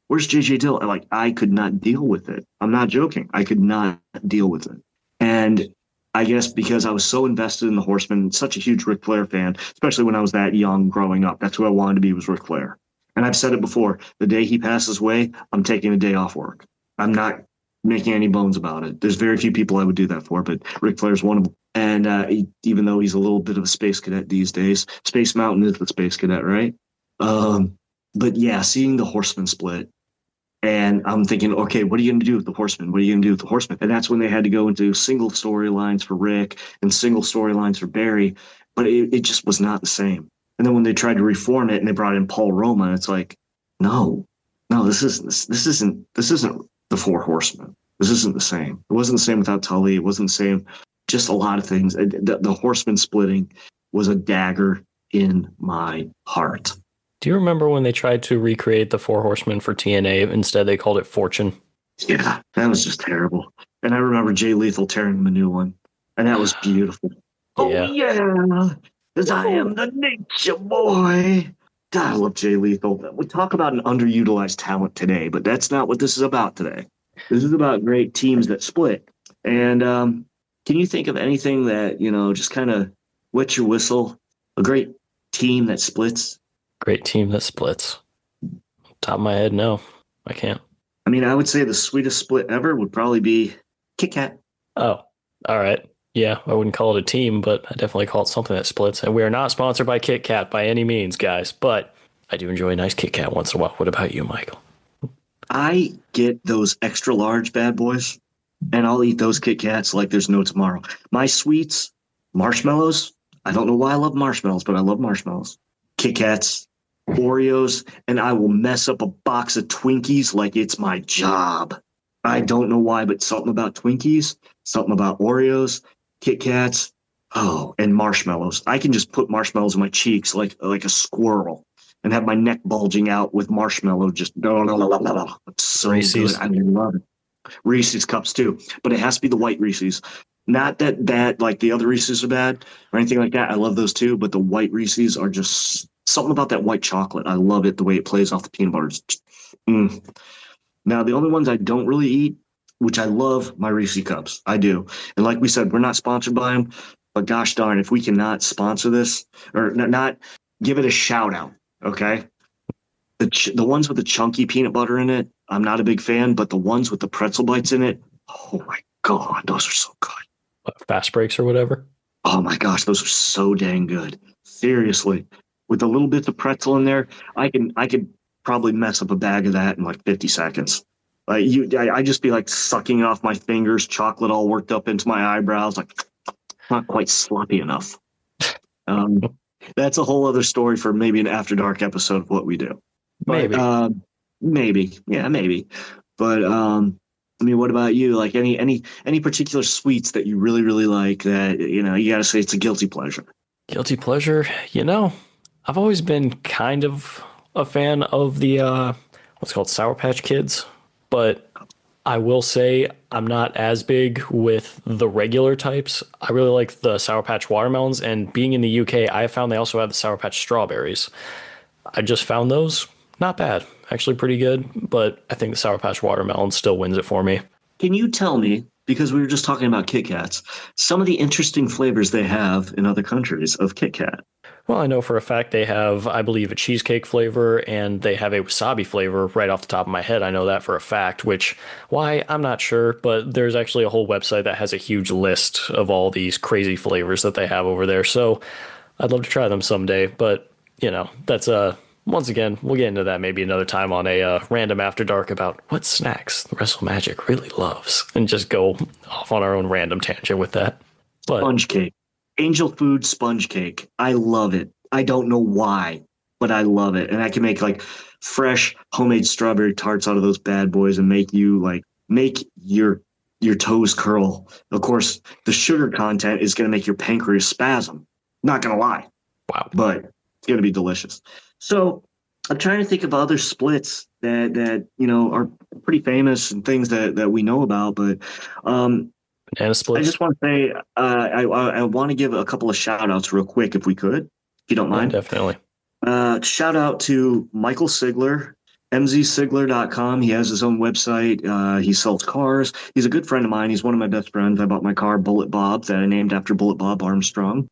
Where's JJ Dillon? I could not deal with it. I'm not joking. I could not deal with it. And I guess because I was so invested in the Horsemen, such a huge Ric Flair fan, especially when I was that young growing up. That's who I wanted to be, was Ric Flair. And I've said it before, the day he passes away, I'm taking a day off work. I'm not making any bones about it. There's very few people I would do that for, but Ric Flair's one of them. And even though he's a little bit of a space cadet these days, Space Mountain is the space cadet, right? But yeah, seeing the Horsemen split, and I'm thinking, okay, what are you going to do with the Horsemen? What are you going to do with the Horsemen? And that's when they had to go into single storylines for Rick and single storylines for Barry, but it just was not the same. And then when they tried to reform it and they brought in Paul Roma, it's like, no, this isn't the Four Horsemen. This isn't the same. It wasn't the same without Tully. It wasn't the same. Just a lot of things. The Horsemen splitting was a dagger in my heart. Do you remember when they tried to recreate the Four Horsemen for TNA? Instead, they called it Fortune. Yeah, that was just terrible. And I remember Jay Lethal tearing him a new one, and that was beautiful. Yeah. Oh, yeah, because I am the nature boy. God, I love Jay Lethal. We talk about an underutilized talent today, but that's not what this is about today. This is about great teams that split. And can you think of anything that, just kind of wet your whistle? A great team that splits? Great team that splits. Top of my head, no, I can't. I mean, I would say the sweetest split ever would probably be Kit Kat. Oh, all right. Yeah, I wouldn't call it a team, but I definitely call it something that splits. And we are not sponsored by Kit Kat by any means, guys, but I do enjoy a nice Kit Kat once in a while. What about you, Michael? I get those extra large bad boys, and I'll eat those Kit Kats like there's no tomorrow. My sweets, marshmallows. I don't know why I love marshmallows, but I love marshmallows. Kit Kats, Oreos, and I will mess up a box of Twinkies like it's my job. I don't know why, but something about Twinkies, something about Oreos, Kit Kats, and marshmallows. I can just put marshmallows in my cheeks like a squirrel and have my neck bulging out with marshmallow. Just it's so Reese's. good. I love it. Reese's cups too, but it has to be the white Reese's. Not that like the other Reese's are bad or anything like that. I love those too, but the white Reese's are just something about that white chocolate. I love it, the way it plays off the peanut butter. Now, the only ones I don't really eat, which I love, my Reese's cups. I do. And like we said, we're not sponsored by them, but gosh darn, if we cannot sponsor this or not give it a shout out, okay? The ones with the chunky peanut butter in it, I'm not a big fan, but the ones with the pretzel bites in it, oh my God, those are so good. Fast breaks or whatever? Oh my gosh, those are so dang good. Seriously. With a little bit of pretzel in there, I could probably mess up a bag of that in like 50 seconds. Like I just be like sucking off my fingers, chocolate all worked up into my eyebrows, like not quite sloppy enough. Um, that's a whole other story for maybe an After Dark episode of what we do. But Maybe. maybe, yeah, maybe. But I mean, what about you? Like any particular sweets that you really really like that you got to say it's a guilty pleasure. Guilty pleasure. I've always been kind of a fan of the what's called Sour Patch Kids, but I will say I'm not as big with the regular types. I really like the Sour Patch watermelons, and being in the UK, I have found they also have the Sour Patch strawberries. I just found those not bad, actually pretty good, but I think the Sour Patch watermelon still wins it for me. Can you tell me, because we were just talking about Kit Kats, some of the interesting flavors they have in other countries of Kit Kat? Well, I know for a fact they have, I believe, a cheesecake flavor and they have a wasabi flavor right off the top of my head. I know that for a fact, which, why, I'm not sure, but there's actually a whole website that has a huge list of all these crazy flavors that they have over there. So I'd love to try them someday, but, that's once again, we'll get into that maybe another time on a random after dark about what snacks WrestleMagic really loves and just go off on our own random tangent with that. But Sponge cake. Angel Food sponge cake. I love it. I don't know why, but I love it. And I can make like fresh homemade strawberry tarts out of those bad boys and make your toes curl. Of course, the sugar content is going to make your pancreas spasm. Not going to lie, wow. but it's going to be delicious. So I'm trying to think of other splits that are pretty famous and things that we know about, but Banana splits. I just want to say I want to give a couple of shout outs real quick if we could, if you don't mind. Yeah, definitely. Shout out to Michael Sigler, mzsigler.com. He has his own website. He sells cars. He's a good friend of mine. He's one of my best friends. I bought my car Bullet Bob that I named after Bullet Bob Armstrong.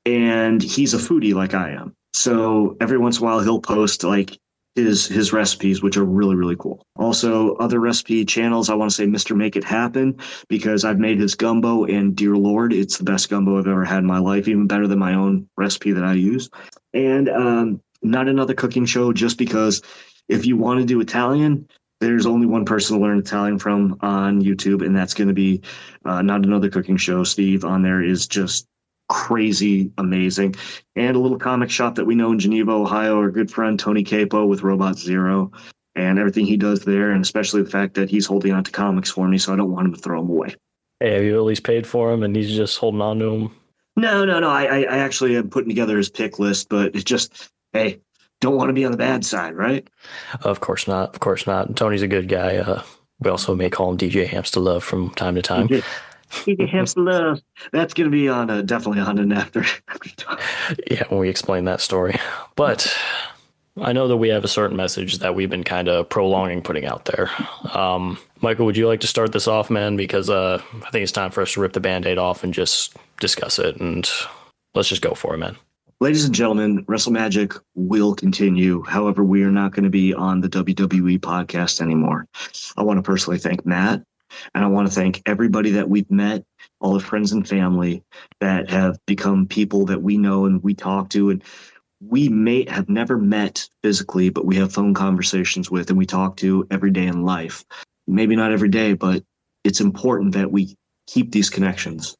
And he's a foodie like I am. So every once in a while he'll post like his recipes, which are really, really cool. Also, other recipe channels, I want to say Mr. Make It Happen, because I've made his gumbo, and dear Lord, it's the best gumbo I've ever had in my life, even better than my own recipe that I use. And Not Another Cooking Show, just because if you want to do Italian, there's only one person to learn Italian from on YouTube, and that's going to be Not Another Cooking Show. Steve on there is just crazy amazing. And a little comic shop that we know in Geneva, Ohio, our good friend Tony Capo with Robot Zero, and everything he does there, and especially the fact that he's holding on to comics for me, so I don't want him to throw them away. Hey, have you at least paid for him and he's just holding on to him? No. I actually am putting together his pick list, but it's just, hey, don't want to be on the bad side, right? Of course not. Of course not. Tony's a good guy. We also may call him DJ Hamster Love from time to time. DJ Hamster Love. That's going to be on definitely on an after. Yeah, when we explain that story. But I know that we have a certain message that we've been kind of prolonging putting out there. Michael, would you like to start this off, man? Because I think it's time for us to rip the Band-Aid off and just discuss it. And let's just go for it, man. Ladies and gentlemen, WrestleMagic will continue. However, we are not going to be on the WWE podcast anymore. I want to personally thank Matt, and I want to thank everybody that we've met, all the friends and family that have become people that we know and we talk to, and we may have never met physically, but we have phone conversations with and we talk to every day in life. Maybe not every day, but it's important that we keep these connections.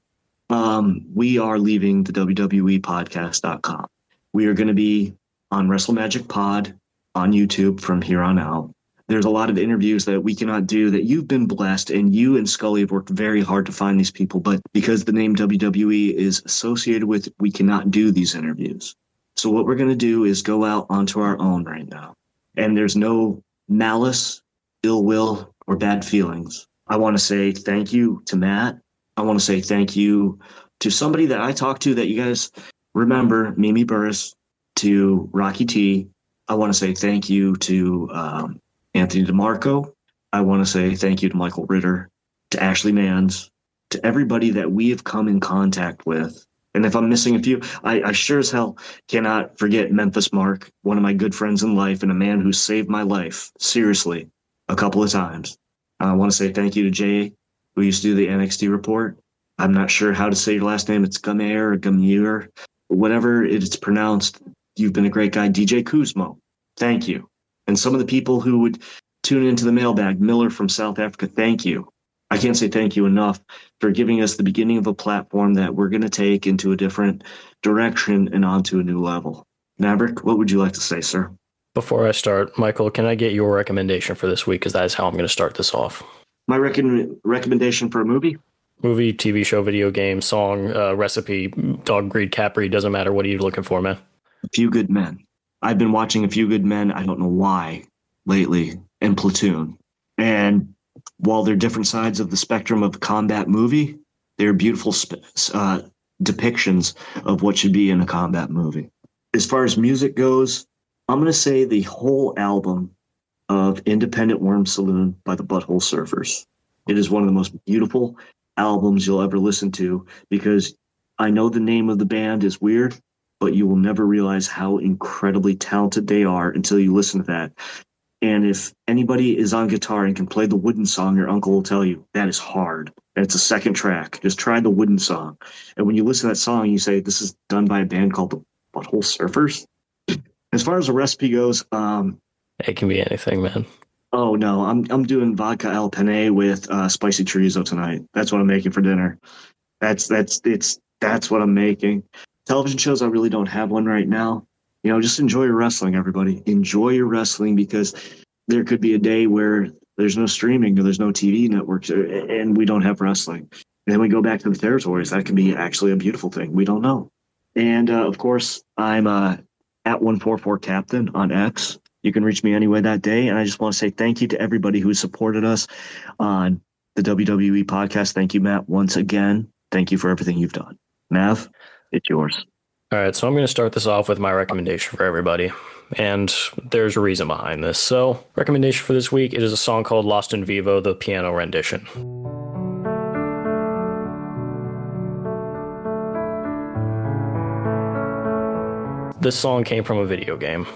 We are leaving the WWEpodcast.com. We are going to be on WrestleMagic Pod on YouTube from here on out. There's a lot of interviews that we cannot do that you've been blessed, and you and Scully have worked very hard to find these people, but because the name WWE is associated with it, we cannot do these interviews. So what we're going to do is go out onto our own right now. And there's no malice, ill will, or bad feelings. I want to say thank you to Matt. I want to say thank you to somebody that I talked to that you guys remember, Mimi Burris, to Rocky T. I want to say thank you to Anthony DeMarco. I want to say thank you to Michael Ritter, to Ashley Manns, to everybody that we have come in contact with. And if I'm missing a few, I sure as hell cannot forget Memphis Mark, one of my good friends in life and a man who saved my life, seriously, a couple of times. I want to say thank you to Jay, who used to do the NXT report. I'm not sure how to say your last name. It's Gumair or Gumier. Whatever it's pronounced, you've been a great guy. DJ Kuzmo, thank you. And some of the people who would Tune into the mailbag. Miller from South Africa, thank you. I can't say thank you enough for giving us the beginning of a platform that we're going to take into a different direction and onto a new level. Maverick, what would you like to say, sir? Before I start, Michael, can I get your recommendation for this week? Because that is how I'm going to start this off. My recommendation for a movie? Movie, TV show, video game, song, recipe, dog breed, cat breed, doesn't matter. What are you looking for, man? A Few Good Men. I've been watching A Few Good Men, I don't know why, lately, and Platoon. And while they're different sides of the spectrum of the combat movie, they're beautiful depictions of what should be in a combat movie. As far as music goes, I'm going to say the whole album of Independent Worm Saloon by the Butthole Surfers. It is one of the most beautiful albums you'll ever listen to, because I know the name of the band is weird, but you will never realize how incredibly talented they are until you listen to that. And if anybody is on guitar and can play the wooden song, your uncle will tell you that is hard. And it's a second track. Just try the wooden song. And when you listen to that song, you say, this is done by a band called the Butthole Surfers. As far as the recipe goes, It can be anything, man. oh no, I'm doing vodka al penne with spicy chorizo tonight. That's what I'm making for dinner. That's what I'm making. Television shows, I really don't have one right now. Just enjoy your wrestling, everybody. Enjoy your wrestling, because there could be a day where there's no streaming or there's no TV networks and we don't have wrestling. And then we go back to the territories. That could be actually a beautiful thing. We don't know. And of course, I'm at 144 Captain on X. You can reach me anyway that day. And I just want to say thank you to everybody who supported us on the WWE podcast. Thank you, Matt, once again. Thank you for everything you've done. Mav, it's yours. All right, so I'm going to start this off with my recommendation for everybody, and there's a reason behind this. So, recommendation for this week, it is a song called Lost in Vivo, the piano rendition. This song came from a video game,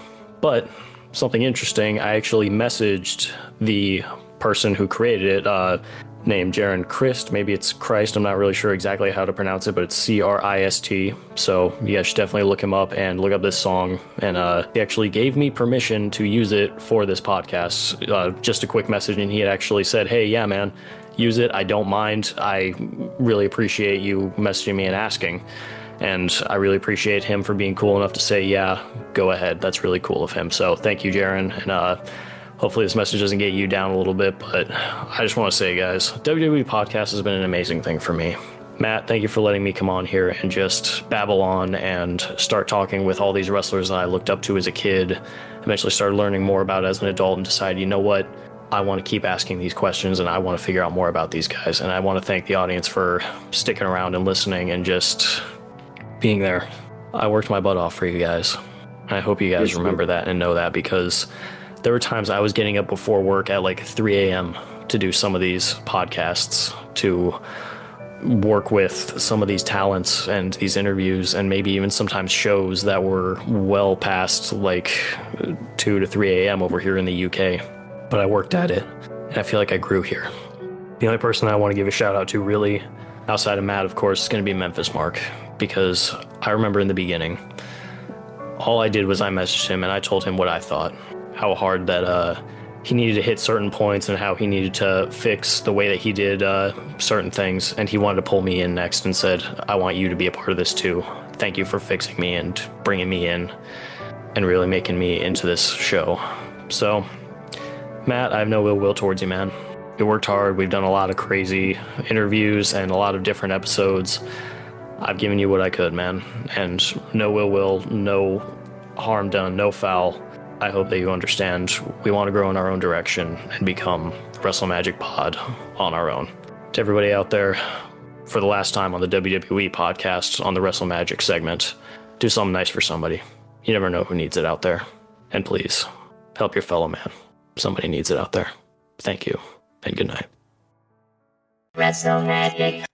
but something interesting, I actually messaged the person who created it, named Jaron Christ. Maybe it's Christ. I'm not really sure exactly how to pronounce it, but it's Crist. So you guys should definitely look him up and look up this song. And he actually gave me permission to use it for this podcast. Just a quick message, and he had actually said, hey, yeah, man, use it. I don't mind. I really appreciate you messaging me and asking. And I really appreciate him for being cool enough to say, yeah, go ahead. That's really cool of him. So thank you, Jaron. And hopefully this message doesn't get you down a little bit, but I just want to say, guys, WWE Podcast has been an amazing thing for me. Matt, thank you for letting me come on here and just babble on and start talking with all these wrestlers that I looked up to as a kid, eventually started learning more about as an adult, and decided, you know what, I want to keep asking these questions and I want to figure out more about these guys. And I want to thank the audience for sticking around and listening and just being there. I worked my butt off for you guys. I hope you guys remember that and know that, because there were times I was getting up before work at like 3 a.m. to do some of these podcasts, to work with some of these talents and these interviews, and maybe even sometimes shows that were well past like 2 to 3 a.m. over here in the UK. But I worked at it, and I feel like I grew here. The only person I want to give a shout out to, really, outside of Matt, of course, is going to be Memphis Mark, because I remember in the beginning, all I did was I messaged him and I told him what I thought. How hard that he needed to hit certain points and how he needed to fix the way that he did certain things. And he wanted to pull me in next and said, I want you to be a part of this too. Thank you for fixing me and bringing me in and really making me into this show. So, Matt, I have no ill will towards you, man. We worked hard. We've done a lot of crazy interviews and a lot of different episodes. I've given you what I could, man. And no ill will, no harm done, no foul. I hope that you understand we want to grow in our own direction and become WrestleMagic Pod on our own. To everybody out there, for the last time on the WWE podcast on the WrestleMagic segment, do something nice for somebody. You never know who needs it out there. And please, help your fellow man. Somebody needs it out there. Thank you, and good night. WrestleMagic.